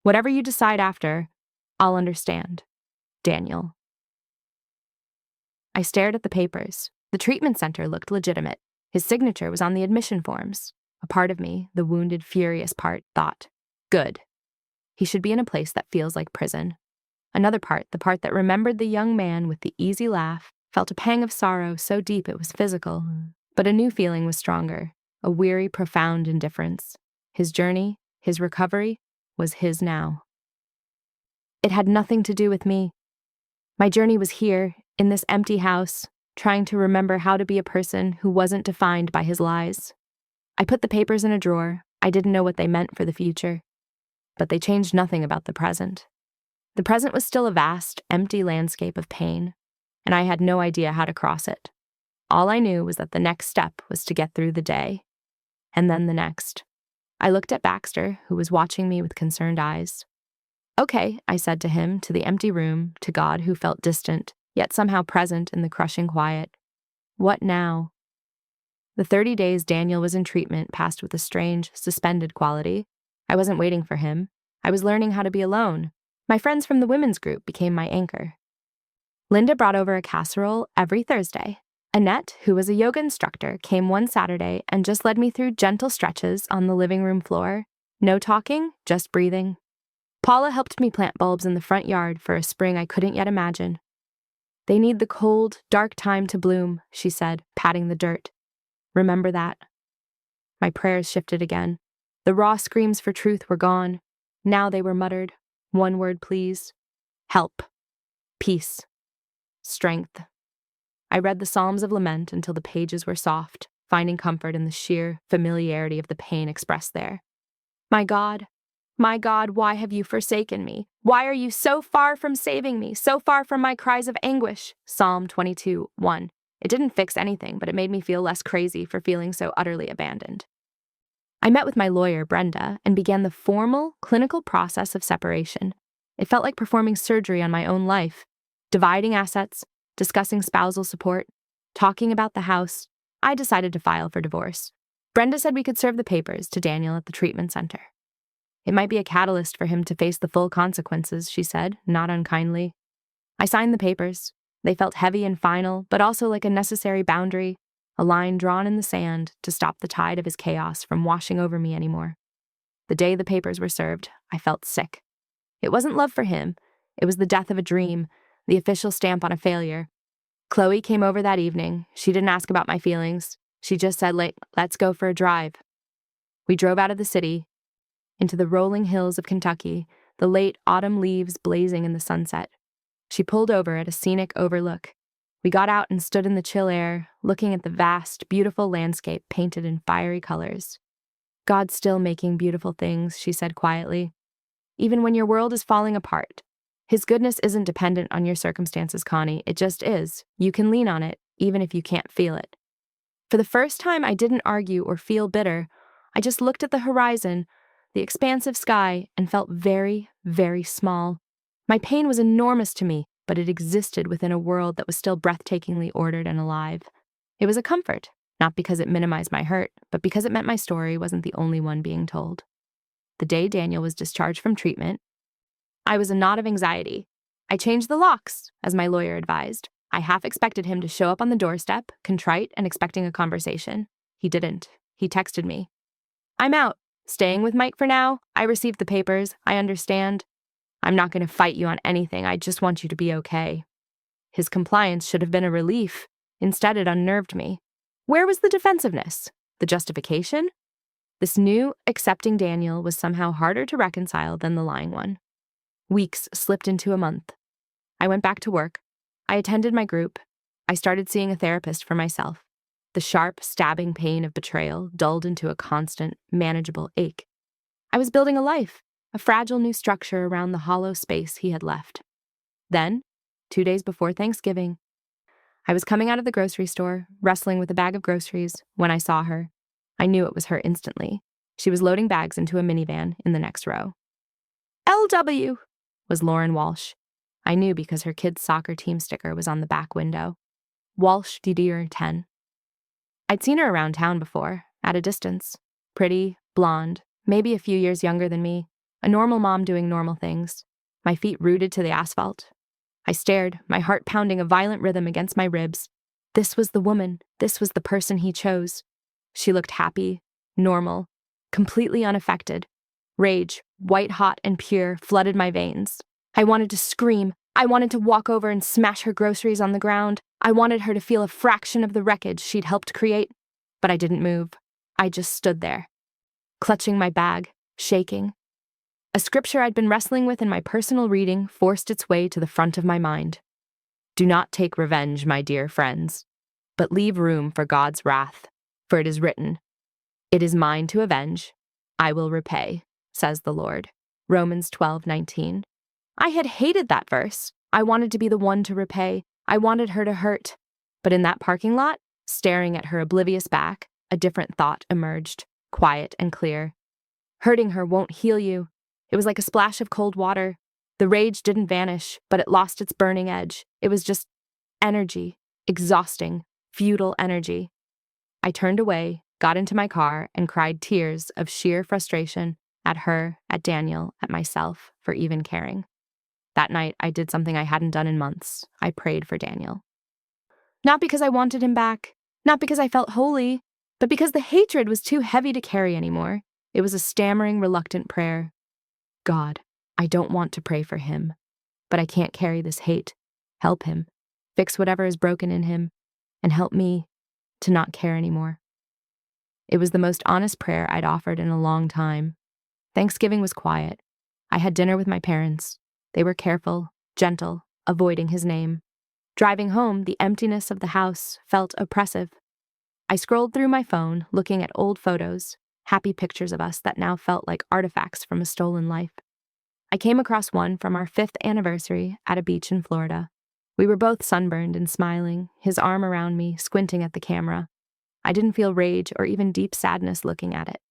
Whatever you decide after, I'll understand. Daniel." I stared at the papers. The treatment center looked legitimate. His signature was on the admission forms. A part of me, the wounded, furious part, thought, "Good. He should be in a place that feels like prison." Another part, the part that remembered the young man with the easy laugh, felt a pang of sorrow so deep it was physical. But a new feeling was stronger, a weary, profound indifference. His journey, His recovery was his now. It had nothing to do with me. My journey was here, in this empty house, trying to remember how to be a person who wasn't defined by his lies. I put the papers in a drawer. I didn't know what they meant for the future, but they changed nothing about the present. The present was still a vast, empty landscape of pain, and I had no idea how to cross it. All I knew was that the next step was to get through the day, and then the next. I looked at Baxter, who was watching me with concerned eyes. "Okay," I said to him, to the empty room, to God who felt distant, yet somehow present in the crushing quiet. "What now?" The 30 days Daniel was in treatment passed with a strange, suspended quality. I wasn't waiting for him. I was learning how to be alone. My friends from the women's group became my anchor. Linda brought over a casserole every Thursday. Annette, who was a yoga instructor, came one Saturday and just led me through gentle stretches on the living room floor. No talking, just breathing. Paula helped me plant bulbs in the front yard for a spring I couldn't yet imagine. "They need the cold, dark time to bloom," she said, patting the dirt. "Remember that." My prayers shifted again. The raw screams for truth were gone. Now they were muttered. One word, please. Help. Peace. Strength. I read the Psalms of Lament until the pages were soft, finding comfort in the sheer familiarity of the pain expressed there. My God, why have you forsaken me? Why are you so far from saving me, so far from my cries of anguish? Psalm 22:1. It didn't fix anything, but it made me feel less crazy for feeling so utterly abandoned. I met with my lawyer, Brenda, and began the formal, clinical process of separation. It felt like performing surgery on my own life, dividing assets, discussing spousal support, talking about the house. I decided to file for divorce. Brenda said we could serve the papers to Daniel at the treatment center. It might be a catalyst for him to face the full consequences, she said, not unkindly. I signed the papers. They felt heavy and final, but also like a necessary boundary, a line drawn in the sand to stop the tide of his chaos from washing over me anymore. The day the papers were served, I felt sick. It wasn't love for him. It was the death of a dream, the official stamp on a failure. Chloe came over that evening. She didn't ask about my feelings. She just said, let's go for a drive. We drove out of the city, into the rolling hills of Kentucky, the late autumn leaves blazing in the sunset. She pulled over at a scenic overlook. We got out and stood in the chill air, looking at the vast, beautiful landscape painted in fiery colors. "God's still making beautiful things," she said quietly. "Even when your world is falling apart. His goodness isn't dependent on your circumstances, Connie. It just is. You can lean on it, even if you can't feel it." For the first time, I didn't argue or feel bitter. I just looked at the horizon, the expansive sky, and felt very, very small. My pain was enormous to me, but it existed within a world that was still breathtakingly ordered and alive. It was a comfort, not because it minimized my hurt, but because it meant my story wasn't the only one being told. The day Daniel was discharged from treatment, I was a knot of anxiety. I changed the locks, as my lawyer advised. I half expected him to show up on the doorstep, contrite and expecting a conversation. He didn't. He texted me. "I'm out. Staying with Mike for now. I received the papers. I understand. I'm not going to fight you on anything. I just want you to be okay." His compliance should have been a relief. Instead, it unnerved me. Where was the defensiveness? The justification? This new, accepting Daniel was somehow harder to reconcile than the lying one. Weeks slipped into a month. I went back to work. I attended my group. I started seeing a therapist for myself. The sharp, stabbing pain of betrayal dulled into a constant, manageable ache. I was building a life, a fragile new structure around the hollow space he had left. Then, 2 days before Thanksgiving, I was coming out of the grocery store, wrestling with a bag of groceries, when I saw her. I knew it was her instantly. She was loading bags into a minivan in the next row. "LW," was Lauren Walsh. I knew because her kid's soccer team sticker was on the back window. Walsh Didier 10. I'd seen her around town before, at a distance. Pretty, blonde, maybe a few years younger than me. A normal mom doing normal things. My feet rooted to the asphalt. I stared, my heart pounding a violent rhythm against my ribs. This was the woman. This was the person he chose. She looked happy, normal, completely unaffected. Rage, white-hot and pure, flooded my veins. I wanted to scream. I wanted to walk over and smash her groceries on the ground. I wanted her to feel a fraction of the wreckage she'd helped create. But I didn't move. I just stood there, clutching my bag, shaking. A scripture I'd been wrestling with in my personal reading forced its way to the front of my mind. Do not take revenge, my dear friends, but leave room for God's wrath, for it is written, "It is mine to avenge, I will repay," says the Lord. Romans 12:19. I had hated that verse. I wanted to be the one to repay. I wanted her to hurt. But in that parking lot, staring at her oblivious back, a different thought emerged, quiet and clear. Hurting her won't heal you. It was like a splash of cold water. The rage didn't vanish, but it lost its burning edge. It was just energy, exhausting, futile energy. I turned away, got into my car, and cried tears of sheer frustration at her, at Daniel, at myself for even caring. That night, I did something I hadn't done in months. I prayed for Daniel. Not because I wanted him back, not because I felt holy, but because the hatred was too heavy to carry anymore. It was a stammering, reluctant prayer. God, I don't want to pray for him, but I can't carry this hate. Help him, fix whatever is broken in him, and help me to not care anymore. It was the most honest prayer I'd offered in a long time. Thanksgiving was quiet. I had dinner with my parents. They were careful, gentle, avoiding his name. Driving home, the emptiness of the house felt oppressive. I scrolled through my phone, looking at old photos, happy pictures of us that now felt like artifacts from a stolen life. I came across one from our 5th anniversary at a beach in Florida. We were both sunburned and smiling, his arm around me, squinting at the camera. I didn't feel rage or even deep sadness looking at it.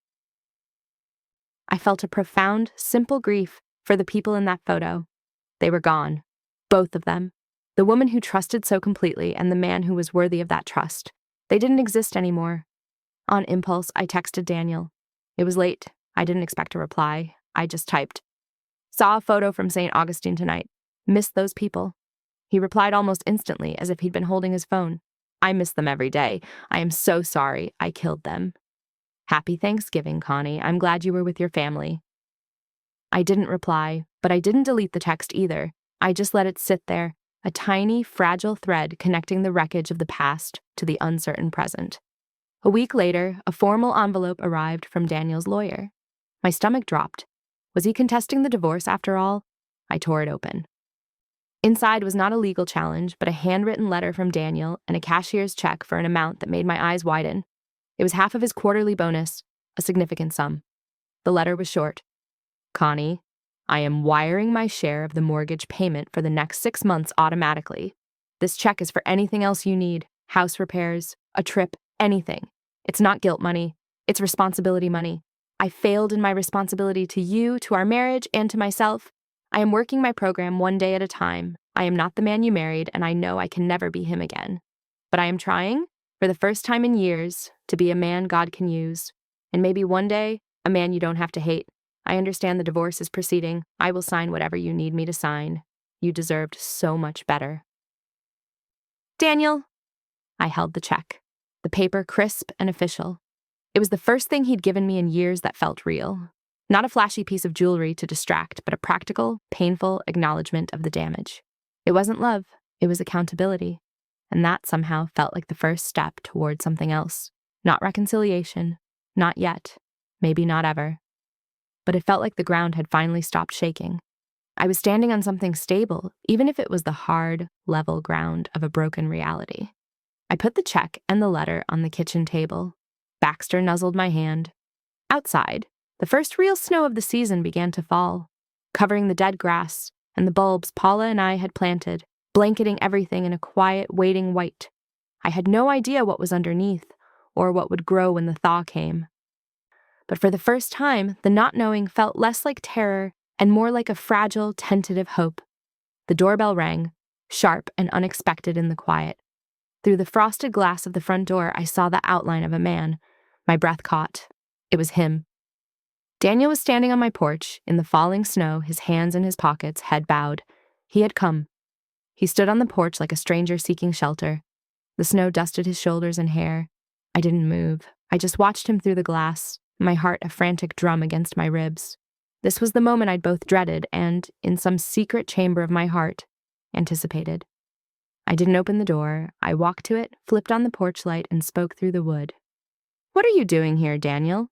I felt a profound, simple grief for the people in that photo. They were gone. Both of them. The woman who trusted so completely and the man who was worthy of that trust. They didn't exist anymore. On impulse, I texted Daniel. It was late. I didn't expect a reply. I just typed, "Saw a photo from St. Augustine tonight. Missed those people." He replied almost instantly, as if he'd been holding his phone. "I miss them every day. I am so sorry I killed them. Happy Thanksgiving, Connie. I'm glad you were with your family." I didn't reply, but I didn't delete the text either. I just let it sit there, a tiny, fragile thread connecting the wreckage of the past to the uncertain present. A week later, a formal envelope arrived from Daniel's lawyer. My stomach dropped. Was he contesting the divorce after all? I tore it open. Inside was not a legal challenge, but a handwritten letter from Daniel and a cashier's check for an amount that made my eyes widen. It was half of his quarterly bonus, a significant sum. The letter was short. "Connie, I am wiring my share of the mortgage payment for the next 6 months automatically. This check is for anything else you need, house repairs, a trip, anything. It's not guilt money, it's responsibility money. I failed in my responsibility to you, to our marriage, and to myself. I am working my program one day at a time. I am not the man you married, and I know I can never be him again. But I am trying, for the first time in years, to be a man God can use. And maybe one day, a man you don't have to hate. I understand the divorce is proceeding. I will sign whatever you need me to sign. You deserved so much better." "Daniel." I held the check, the paper crisp and official. It was the first thing he'd given me in years that felt real. Not a flashy piece of jewelry to distract, but a practical, painful acknowledgement of the damage. It wasn't love, it was accountability. And that somehow felt like the first step toward something else. Not reconciliation, not yet, maybe not ever. But it felt like the ground had finally stopped shaking. I was standing on something stable, even if it was the hard, level ground of a broken reality. I put the check and the letter on the kitchen table. Baxter nuzzled my hand. Outside, the first real snow of the season began to fall, covering the dead grass and the bulbs Paula and I had planted, blanketing everything in a quiet, waiting white. I had no idea what was underneath, or what would grow when the thaw came. But for the first time, the not knowing felt less like terror and more like a fragile, tentative hope. The doorbell rang, sharp and unexpected in the quiet. Through the frosted glass of the front door, I saw the outline of a man. My breath caught. It was him. Daniel was standing on my porch, in the falling snow, his hands in his pockets, head bowed. He had come. He stood on the porch like a stranger seeking shelter. The snow dusted his shoulders and hair. I didn't move. I just watched him through the glass, my heart a frantic drum against my ribs. This was the moment I'd both dreaded and, in some secret chamber of my heart, anticipated. I didn't open the door. I walked to it, flipped on the porch light, and spoke through the wood. "What are you doing here, Daniel?"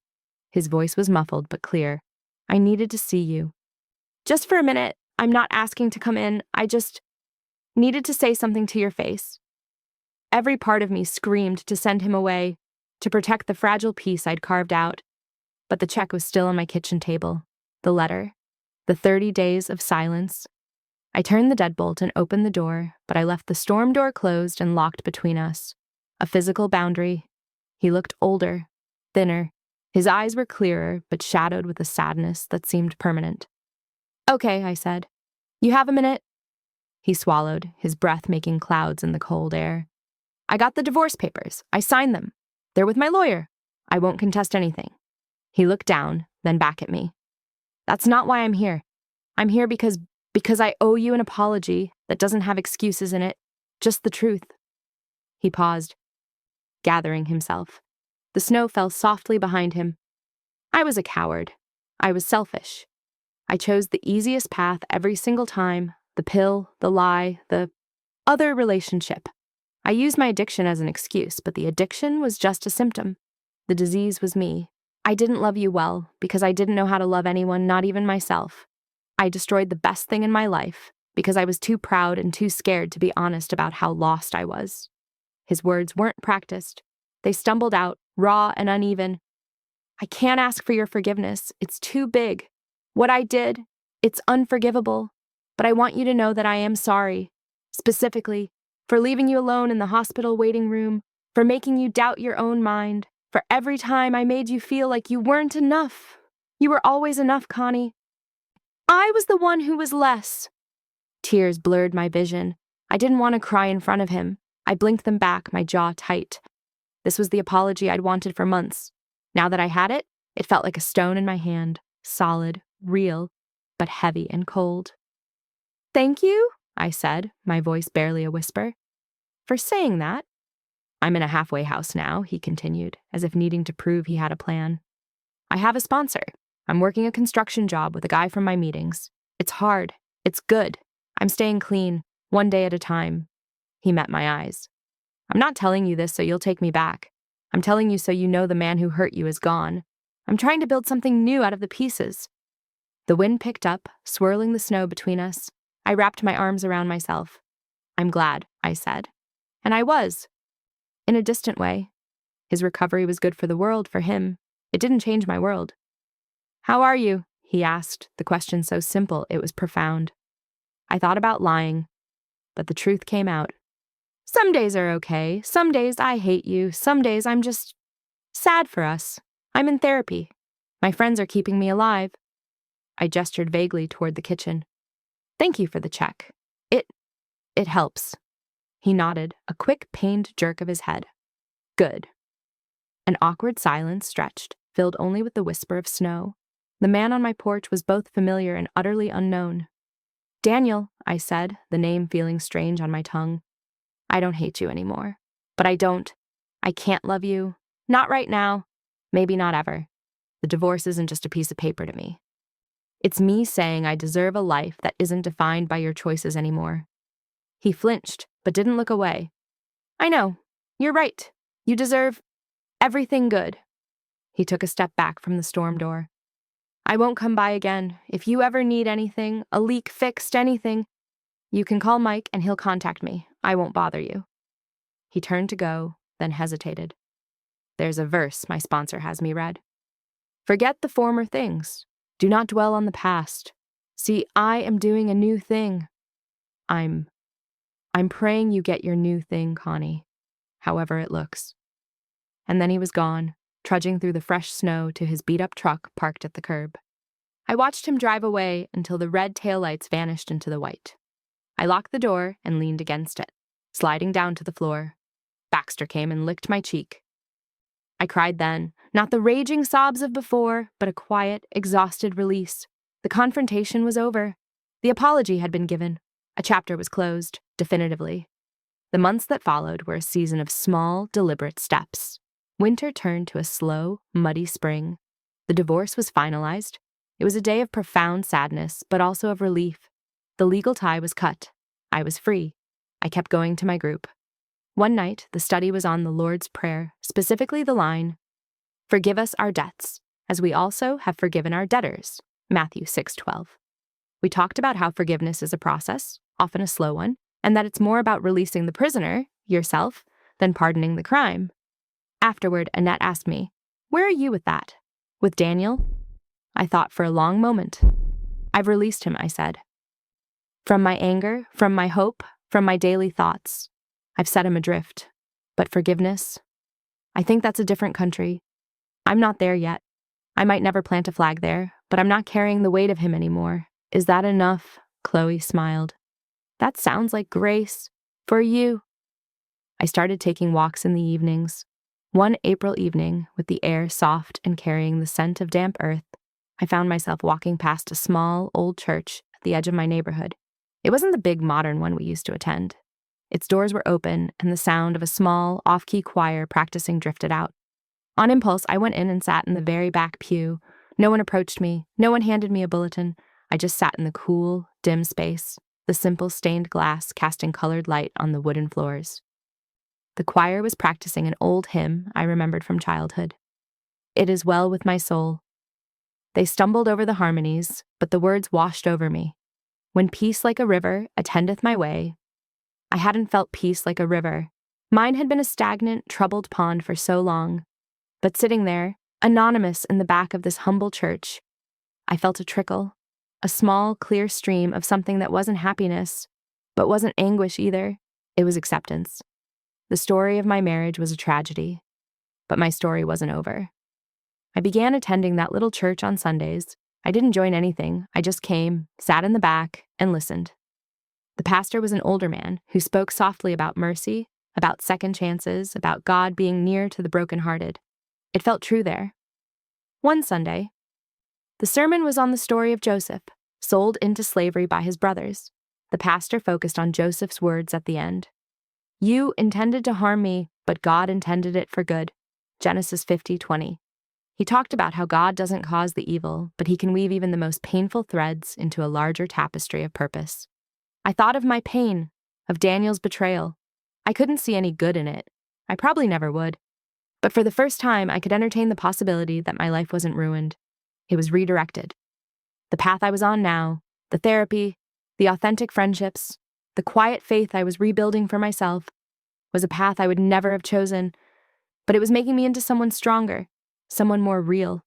His voice was muffled but clear. I needed to see you. Just for a minute. I'm not asking to come in. I just needed to say something to your face. Every part of me screamed to send him away, to protect the fragile peace I'd carved out. But the check was still on my kitchen table. The letter. The 30 days of silence. I turned the deadbolt and opened the door, but I left the storm door closed and locked between us. A physical boundary. He looked older, thinner. His eyes were clearer, but shadowed with a sadness that seemed permanent. Okay, I said. You have a minute? He swallowed, his breath making clouds in the cold air. I got the divorce papers. I signed them. They're with my lawyer. I won't contest anything. He looked down, then back at me. That's not why I'm here. I'm here because I owe you an apology that doesn't have excuses in it, just the truth. He paused, gathering himself. The snow fell softly behind him. I was a coward. I was selfish. I chose the easiest path every single time, the pill, the lie, the other relationship. I used my addiction as an excuse, but the addiction was just a symptom. The disease was me. I didn't love you well because I didn't know how to love anyone, not even myself. I destroyed the best thing in my life because I was too proud and too scared to be honest about how lost I was. His words weren't practiced. They stumbled out, raw and uneven. I can't ask for your forgiveness. It's too big. What I did, it's unforgivable. But I want you to know that I am sorry. Specifically, for leaving you alone in the hospital waiting room, for making you doubt your own mind, for every time I made you feel like you weren't enough. You were always enough, Connie. I was the one who was less. Tears blurred my vision. I didn't want to cry in front of him. I blinked them back, my jaw tight. This was the apology I'd wanted for months. Now that I had it, it felt like a stone in my hand, solid, real, but heavy and cold. Thank you, I said, my voice barely a whisper. For saying that. I'm in a halfway house now, he continued, as if needing to prove he had a plan. I have a sponsor. I'm working a construction job with a guy from my meetings. It's hard. It's good. I'm staying clean, one day at a time. He met my eyes. I'm not telling you this so you'll take me back. I'm telling you so you know the man who hurt you is gone. I'm trying to build something new out of the pieces. The wind picked up, swirling the snow between us. I wrapped my arms around myself. I'm glad, I said. And I was. In a distant way. His recovery was good for the world, for him. It didn't change my world. How are you? He asked, the question so simple it was profound. I thought about lying, but the truth came out. Some days are okay. Some days I hate you. Some days I'm just sad for us. I'm in therapy. My friends are keeping me alive. I gestured vaguely toward the kitchen. Thank you for the check. It helps. He nodded, a quick, pained jerk of his head. Good. An awkward silence stretched, filled only with the whisper of snow. The man on my porch was both familiar and utterly unknown. Daniel, I said, the name feeling strange on my tongue. I don't hate you anymore. But I can't love you. Not right now. Maybe not ever. The divorce isn't just a piece of paper to me. It's me saying I deserve a life that isn't defined by your choices anymore. He flinched, but didn't look away. I know. You're right. You deserve everything good. He took a step back from the storm door. I won't come by again. If you ever need anything, a leak fixed, anything, you can call Mike and he'll contact me. I won't bother you. He turned to go, then hesitated. There's a verse my sponsor has me read. Forget the former things. Do not dwell on the past. See, I am doing a new thing. I'm praying you get your new thing, Connie, however it looks. And then he was gone, trudging through the fresh snow to his beat-up truck parked at the curb. I watched him drive away until the red taillights vanished into the white. I locked the door and leaned against it, sliding down to the floor. Baxter came and licked my cheek. I cried then, not the raging sobs of before, but a quiet, exhausted release. The confrontation was over. The apology had been given. A chapter was closed, definitively. The months that followed were a season of small, deliberate steps. Winter turned to a slow, muddy spring. The divorce was finalized. It was a day of profound sadness, but also of relief. The legal tie was cut. I was free. I kept going to my group. One night, the study was on the Lord's Prayer, specifically the line, "Forgive us our debts, as we also have forgiven our debtors." Matthew 6:12. We talked about how forgiveness is a process, often a slow one, and that it's more about releasing the prisoner, yourself, than pardoning the crime. Afterward, Annette asked me, "Where are you with that? With Daniel?" I thought for a long moment. "I've released him," I said. "From my anger, from my hope, from my daily thoughts. I've set him adrift. But forgiveness? I think that's a different country. I'm not there yet. I might never plant a flag there, but I'm not carrying the weight of him anymore. Is that enough?" Chloe smiled. "That sounds like grace. For you." I started taking walks in the evenings. One April evening, with the air soft and carrying the scent of damp earth, I found myself walking past a small, old church at the edge of my neighborhood. It wasn't the big modern one we used to attend. Its doors were open, and the sound of a small, off-key choir practicing drifted out. On impulse, I went in and sat in the very back pew. No one approached me. No one handed me a bulletin. I just sat in the cool, dim space, the simple stained glass casting colored light on the wooden floors. The choir was practicing an old hymn I remembered from childhood. "It is well with my soul." They stumbled over the harmonies, but the words washed over me. "When peace like a river attendeth my way." I hadn't felt peace like a river. Mine had been a stagnant, troubled pond for so long. But sitting there, anonymous in the back of this humble church, I felt a trickle, a small, clear stream of something that wasn't happiness, but wasn't anguish either. It was acceptance. The story of my marriage was a tragedy, but my story wasn't over. I began attending that little church on Sundays. I didn't join anything. I just came, sat in the back, and listened. The pastor was an older man who spoke softly about mercy, about second chances, about God being near to the brokenhearted. It felt true there. One Sunday, the sermon was on the story of Joseph, sold into slavery by his brothers. The pastor focused on Joseph's words at the end. "You intended to harm me, but God intended it for good." Genesis 50:20. He talked about how God doesn't cause the evil, but he can weave even the most painful threads into a larger tapestry of purpose. I thought of my pain, of Daniel's betrayal. I couldn't see any good in it. I probably never would. But for the first time, I could entertain the possibility that my life wasn't ruined. It was redirected. The path I was on now, the therapy, the authentic friendships, the quiet faith I was rebuilding for myself, was a path I would never have chosen, but it was making me into someone stronger, someone more real.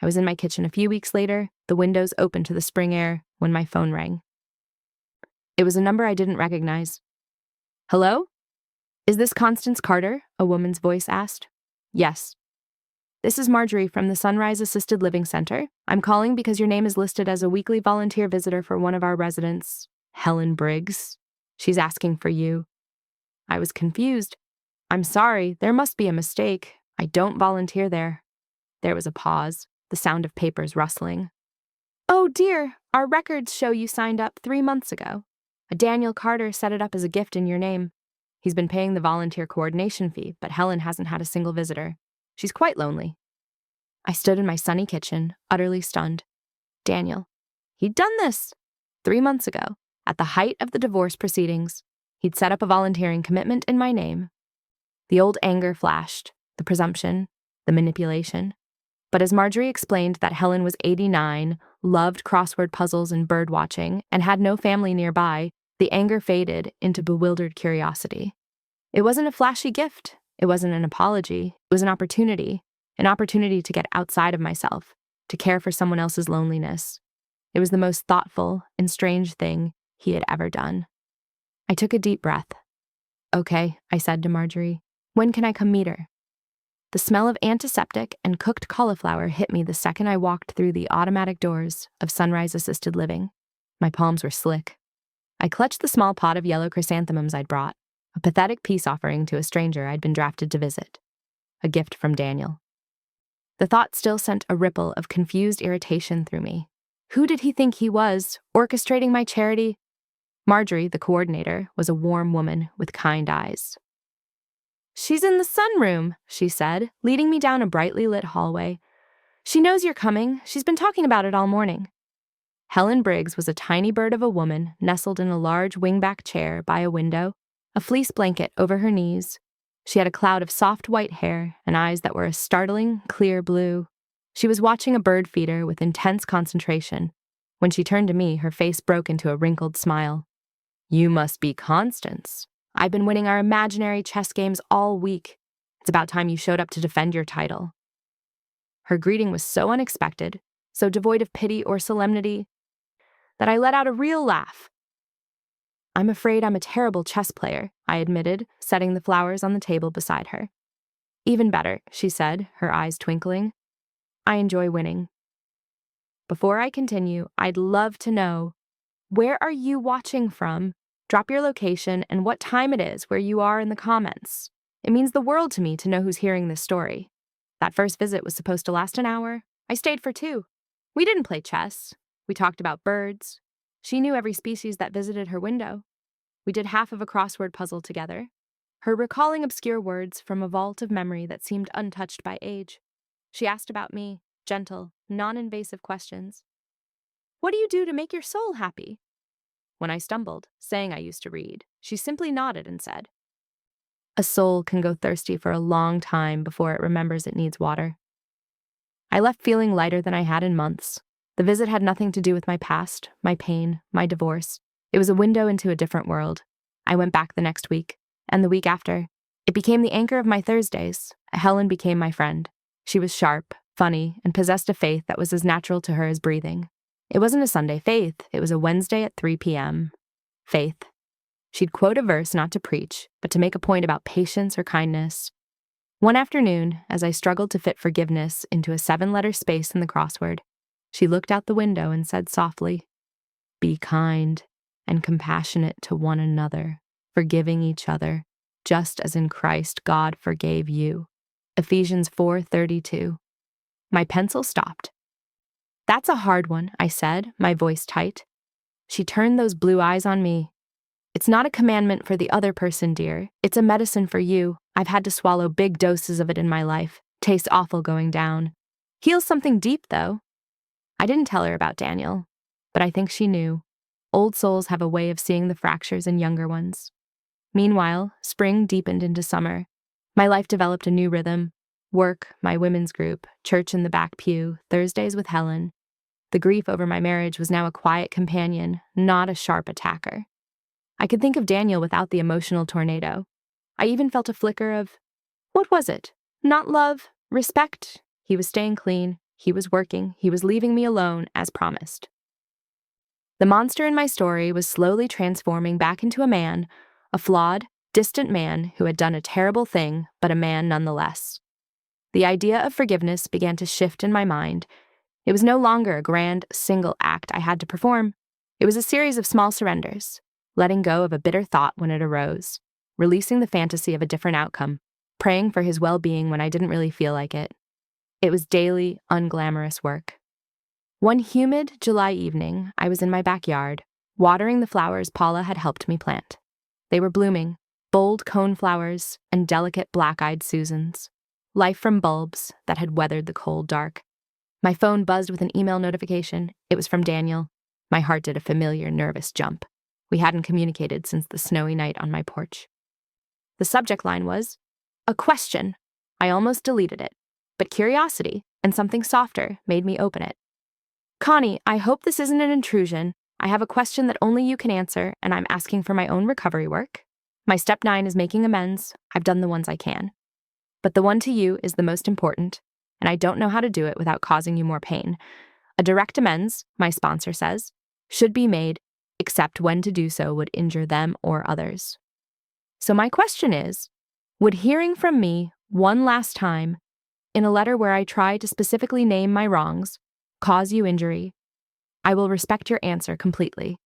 I was in my kitchen a few weeks later, the windows open to the spring air, when my phone rang. It was a number I didn't recognize. "Hello? Is this Constance Carter?" a woman's voice asked. "Yes." "This is Marjorie from the Sunrise Assisted Living Center. I'm calling because your name is listed as a weekly volunteer visitor for one of our residents, Helen Briggs. She's asking for you." I was confused. "I'm sorry, there must be a mistake. I don't volunteer there." There was a pause, the sound of papers rustling. "Oh dear, our records show you signed up 3 months ago. A Daniel Carter set it up as a gift in your name. He's been paying the volunteer coordination fee, but Helen hasn't had a single visitor. She's quite lonely." I stood in my sunny kitchen, utterly stunned. Daniel. He'd done this 3 months ago, at the height of the divorce proceedings. He'd set up a volunteering commitment in my name. The old anger flashed, the presumption, the manipulation. But as Marjorie explained that Helen was 89, loved crossword puzzles and bird watching, and had no family nearby, the anger faded into bewildered curiosity. It wasn't a flashy gift. It wasn't an apology. It was an opportunity to get outside of myself, to care for someone else's loneliness. It was the most thoughtful and strange thing he had ever done. I took a deep breath. "Okay," I said to Marjorie. "When can I come meet her?" The smell of antiseptic and cooked cauliflower hit me the second I walked through the automatic doors of Sunrise Assisted Living. My palms were slick. I clutched the small pot of yellow chrysanthemums I'd brought, a pathetic peace offering to a stranger I'd been drafted to visit. A gift from Daniel. The thought still sent a ripple of confused irritation through me. Who did he think he was, orchestrating my charity? Marjorie, the coordinator, was a warm woman with kind eyes. "She's in the sunroom," she said, leading me down a brightly lit hallway. "She knows you're coming. She's been talking about it all morning." Helen Briggs was a tiny bird of a woman nestled in a large wingback chair by a window, a fleece blanket over her knees. She had a cloud of soft white hair and eyes that were a startling, clear blue. She was watching a bird feeder with intense concentration. When she turned to me, her face broke into a wrinkled smile. "You must be Constance. I've been winning our imaginary chess games all week. It's about time you showed up to defend your title." Her greeting was so unexpected, so devoid of pity or solemnity, that I let out a real laugh. "I'm afraid I'm a terrible chess player," I admitted, setting the flowers on the table beside her. "Even better," she said, her eyes twinkling. "I enjoy winning." Before I continue, I'd love to know, where are you watching from? Drop your location and what time it is where you are in the comments. It means the world to me to know who's hearing this story. That first visit was supposed to last an hour. I stayed for 2. We didn't play chess. We talked about birds. She knew every species that visited her window. We did half of a crossword puzzle together, her recalling obscure words from a vault of memory that seemed untouched by age. She asked about me, gentle, non-invasive questions. "What do you do to make your soul happy?" When I stumbled, saying I used to read, she simply nodded and said, "A soul can go thirsty for a long time before it remembers it needs water." I left feeling lighter than I had in months. The visit had nothing to do with my past, my pain, my divorce. It was a window into a different world. I went back the next week, and the week after. It became the anchor of my Thursdays. Helen became my friend. She was sharp, funny, and possessed a faith that was as natural to her as breathing. It wasn't a Sunday faith, it was a Wednesday at 3 p.m. faith. She'd quote a verse not to preach, but to make a point about patience or kindness. One afternoon, as I struggled to fit forgiveness into a 7-letter space in the crossword, she looked out the window and said softly, "Be kind and compassionate to one another, forgiving each other, just as in Christ God forgave you." Ephesians 4:32. My pencil stopped. "That's a hard one," I said, my voice tight. She turned those blue eyes on me. "It's not a commandment for the other person, dear. It's a medicine for you. I've had to swallow big doses of it in my life. Tastes awful going down. Heals something deep, though." I didn't tell her about Daniel, but I think she knew. Old souls have a way of seeing the fractures in younger ones. Meanwhile, spring deepened into summer. My life developed a new rhythm. Work, my women's group, church in the back pew, Thursdays with Helen. The grief over my marriage was now a quiet companion, not a sharp attacker. I could think of Daniel without the emotional tornado. I even felt a flicker of, what was it? Not love, respect. He was staying clean, he was working, he was leaving me alone, as promised. The monster in my story was slowly transforming back into a man, a flawed, distant man who had done a terrible thing, but a man nonetheless. The idea of forgiveness began to shift in my mind. It was no longer a grand, single act I had to perform. It was a series of small surrenders, letting go of a bitter thought when it arose, releasing the fantasy of a different outcome, praying for his well-being when I didn't really feel like it. It was daily, unglamorous work. One humid July evening, I was in my backyard, watering the flowers Paula had helped me plant. They were blooming, bold cone flowers and delicate black-eyed Susans, life from bulbs that had weathered the cold dark. My phone buzzed with an email notification. It was from Daniel. My heart did a familiar, nervous jump. We hadn't communicated since the snowy night on my porch. The subject line was, "A question." I almost deleted it, but curiosity and something softer made me open it. "Connie, I hope this isn't an intrusion. I have a question that only you can answer, and I'm asking for my own recovery work. My step 9 is making amends. I've done the ones I can. But the one to you is the most important, and I don't know how to do it without causing you more pain. A direct amends, my sponsor says, should be made, except when to do so would injure them or others. So my question is, would hearing from me one last time, in a letter where I try to specifically name my wrongs, cause you injury? I will respect your answer completely.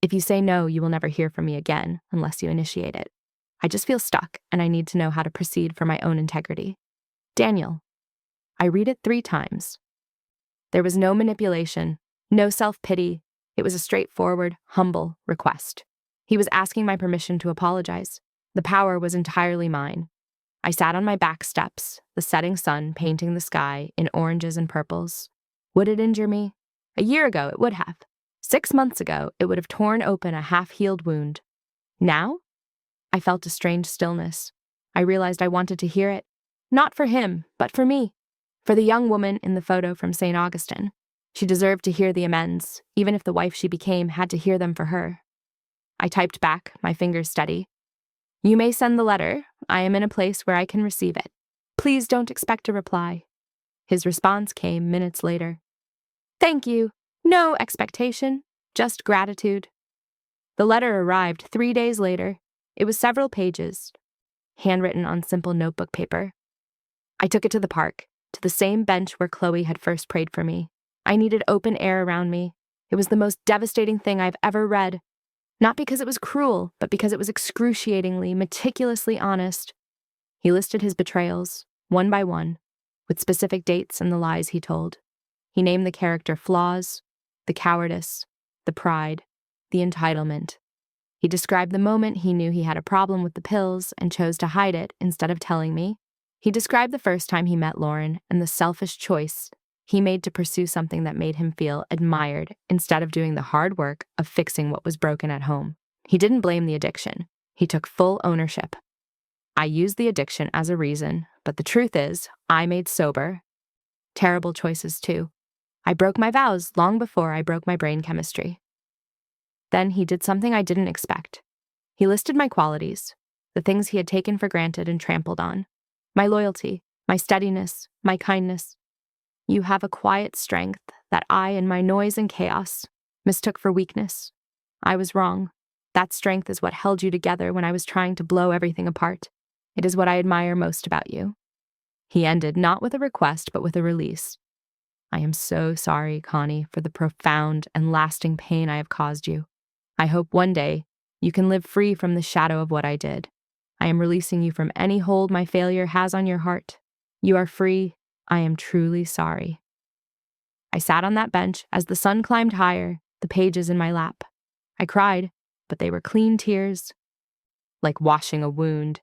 If you say no, you will never hear from me again unless you initiate it. I just feel stuck, and I need to know how to proceed for my own integrity. Daniel." I read it 3 times. There was no manipulation, no self-pity. It was a straightforward, humble request. He was asking my permission to apologize. The power was entirely mine. I sat on my back steps, the setting sun painting the sky in oranges and purples. Would it injure me? A year ago, it would have. 6 months ago, it would have torn open a half-healed wound. Now? I felt a strange stillness. I realized I wanted to hear it. Not for him, but for me. For the young woman in the photo from St. Augustine, she deserved to hear the amends, even if the wife she became had to hear them for her. I typed back, my fingers steady. You may send the letter. I am in a place where I can receive it. Please don't expect a reply. His response came minutes later. Thank you. No expectation, just gratitude. The letter arrived 3 days later. It was several pages, handwritten on simple notebook paper. I took it to the park, to the same bench where Chloe had first prayed for me. I needed open air around me. It was the most devastating thing I've ever read. Not because it was cruel, but because it was excruciatingly, meticulously honest. He listed his betrayals, one by one, with specific dates and the lies he told. He named the character flaws, the cowardice, the pride, the entitlement. He described the moment he knew he had a problem with the pills and chose to hide it instead of telling me. He described the first time he met Lauren and the selfish choice he made to pursue something that made him feel admired instead of doing the hard work of fixing what was broken at home. He didn't blame the addiction. He took full ownership. I used the addiction as a reason, but the truth is, I made sober. Terrible choices, too. I broke my vows long before I broke my brain chemistry. Then he did something I didn't expect. He listed my qualities, the things he had taken for granted and trampled on. My loyalty, my steadiness, my kindness. You have a quiet strength that I, in my noise and chaos, mistook for weakness. I was wrong. That strength is what held you together when I was trying to blow everything apart. It is what I admire most about you. He ended not with a request, but with a release. I am so sorry, Connie, for the profound and lasting pain I have caused you. I hope one day you can live free from the shadow of what I did. I am releasing you from any hold my failure has on your heart. You are free. I am truly sorry. I sat on that bench as the sun climbed higher, the pages in my lap. I cried, but they were clean tears, like washing a wound.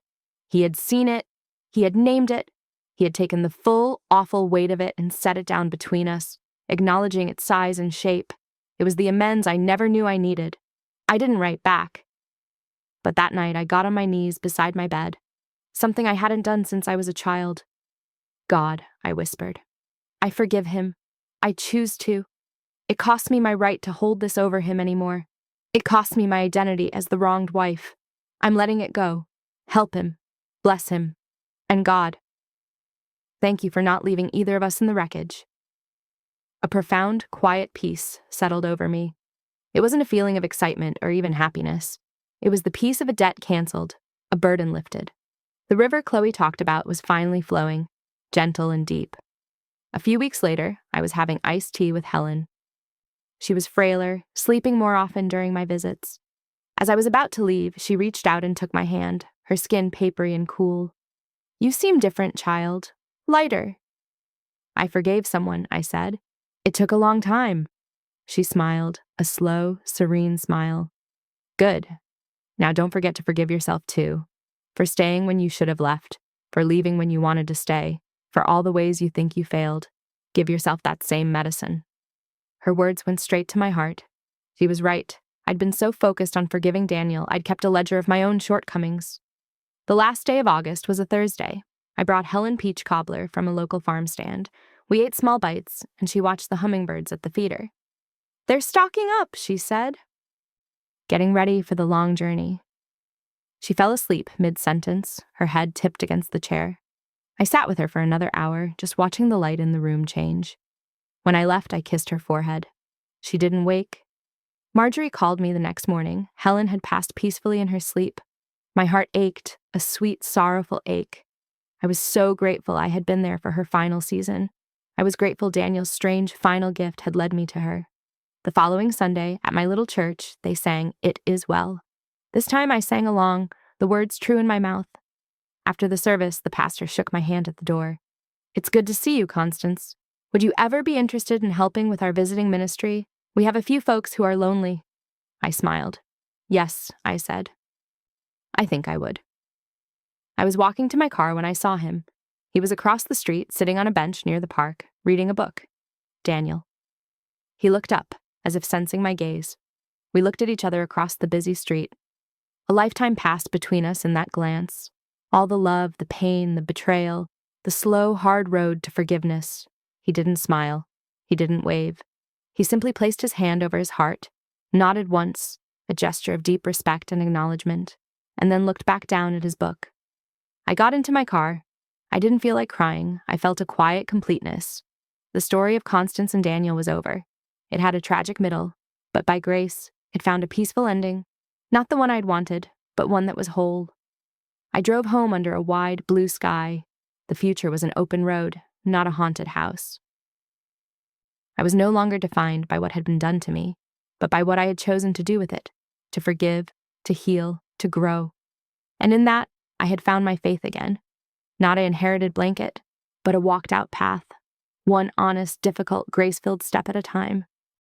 He had seen it. He had named it. He had taken the full, awful weight of it and set it down between us, acknowledging its size and shape. It was the amends I never knew I needed. I didn't write back. But that night I got on my knees beside my bed, something I hadn't done since I was a child. God, I whispered. I forgive him. I choose to. It costs me my right to hold this over him anymore. It costs me my identity as the wronged wife. I'm letting it go. Help him. Bless him. And God. Thank you for not leaving either of us in the wreckage. A profound, quiet peace settled over me. It wasn't a feeling of excitement or even happiness. It was the peace of a debt canceled, a burden lifted. The river Chloe talked about was finally flowing, gentle and deep. A few weeks later, I was having iced tea with Helen. She was frailer, sleeping more often during my visits. As I was about to leave, she reached out and took my hand, her skin papery and cool. You seem different, child. Lighter. I forgave someone, I said. It took a long time. She smiled, a slow, serene smile. Good. Now don't forget to forgive yourself too. For staying when you should have left, for leaving when you wanted to stay, for all the ways you think you failed. Give yourself that same medicine. Her words went straight to my heart. She was right. I'd been so focused on forgiving Daniel, I'd kept a ledger of my own shortcomings. The last day of August was a Thursday. I brought Helen peach cobbler from a local farm stand. We ate small bites, and she watched the hummingbirds at the feeder. They're stocking up, she said. Getting ready for the long journey. She fell asleep mid-sentence, her head tipped against the chair. I sat with her for another hour, just watching the light in the room change. When I left, I kissed her forehead. She didn't wake. Marjorie called me the next morning. Helen had passed peacefully in her sleep. My heart ached, a sweet, sorrowful ache. I was so grateful I had been there for her final season. I was grateful Daniel's strange final gift had led me to her. The following Sunday, at my little church, they sang It Is Well. This time I sang along, the words true in my mouth. After the service, the pastor shook my hand at the door. It's good to see you, Constance. Would you ever be interested in helping with our visiting ministry? We have a few folks who are lonely. I smiled. Yes, I said. I think I would. I was walking to my car when I saw him. He was across the street, sitting on a bench near the park, reading a book. Daniel. He looked up, as if sensing my gaze. We looked at each other across the busy street. A lifetime passed between us in that glance. All the love, the pain, the betrayal, The slow, hard road to forgiveness. He didn't smile. He didn't wave. He simply placed his hand over his heart, nodded once, a gesture of deep respect and acknowledgement, and then looked back down at his book. I got into my car. I didn't feel like crying. I felt a quiet completeness. The story of Constance and Daniel was over. It had a tragic middle, but by grace, it found a peaceful ending. Not the one I'd wanted, but one that was whole. I drove home under a wide, blue sky. The future was an open road, not a haunted house. I was no longer defined by what had been done to me, but by what I had chosen to do with it, to forgive, to heal, to grow. And in that, I had found my faith again. Not an inherited blanket, but a walked-out path. One honest, difficult, grace-filled step at a time.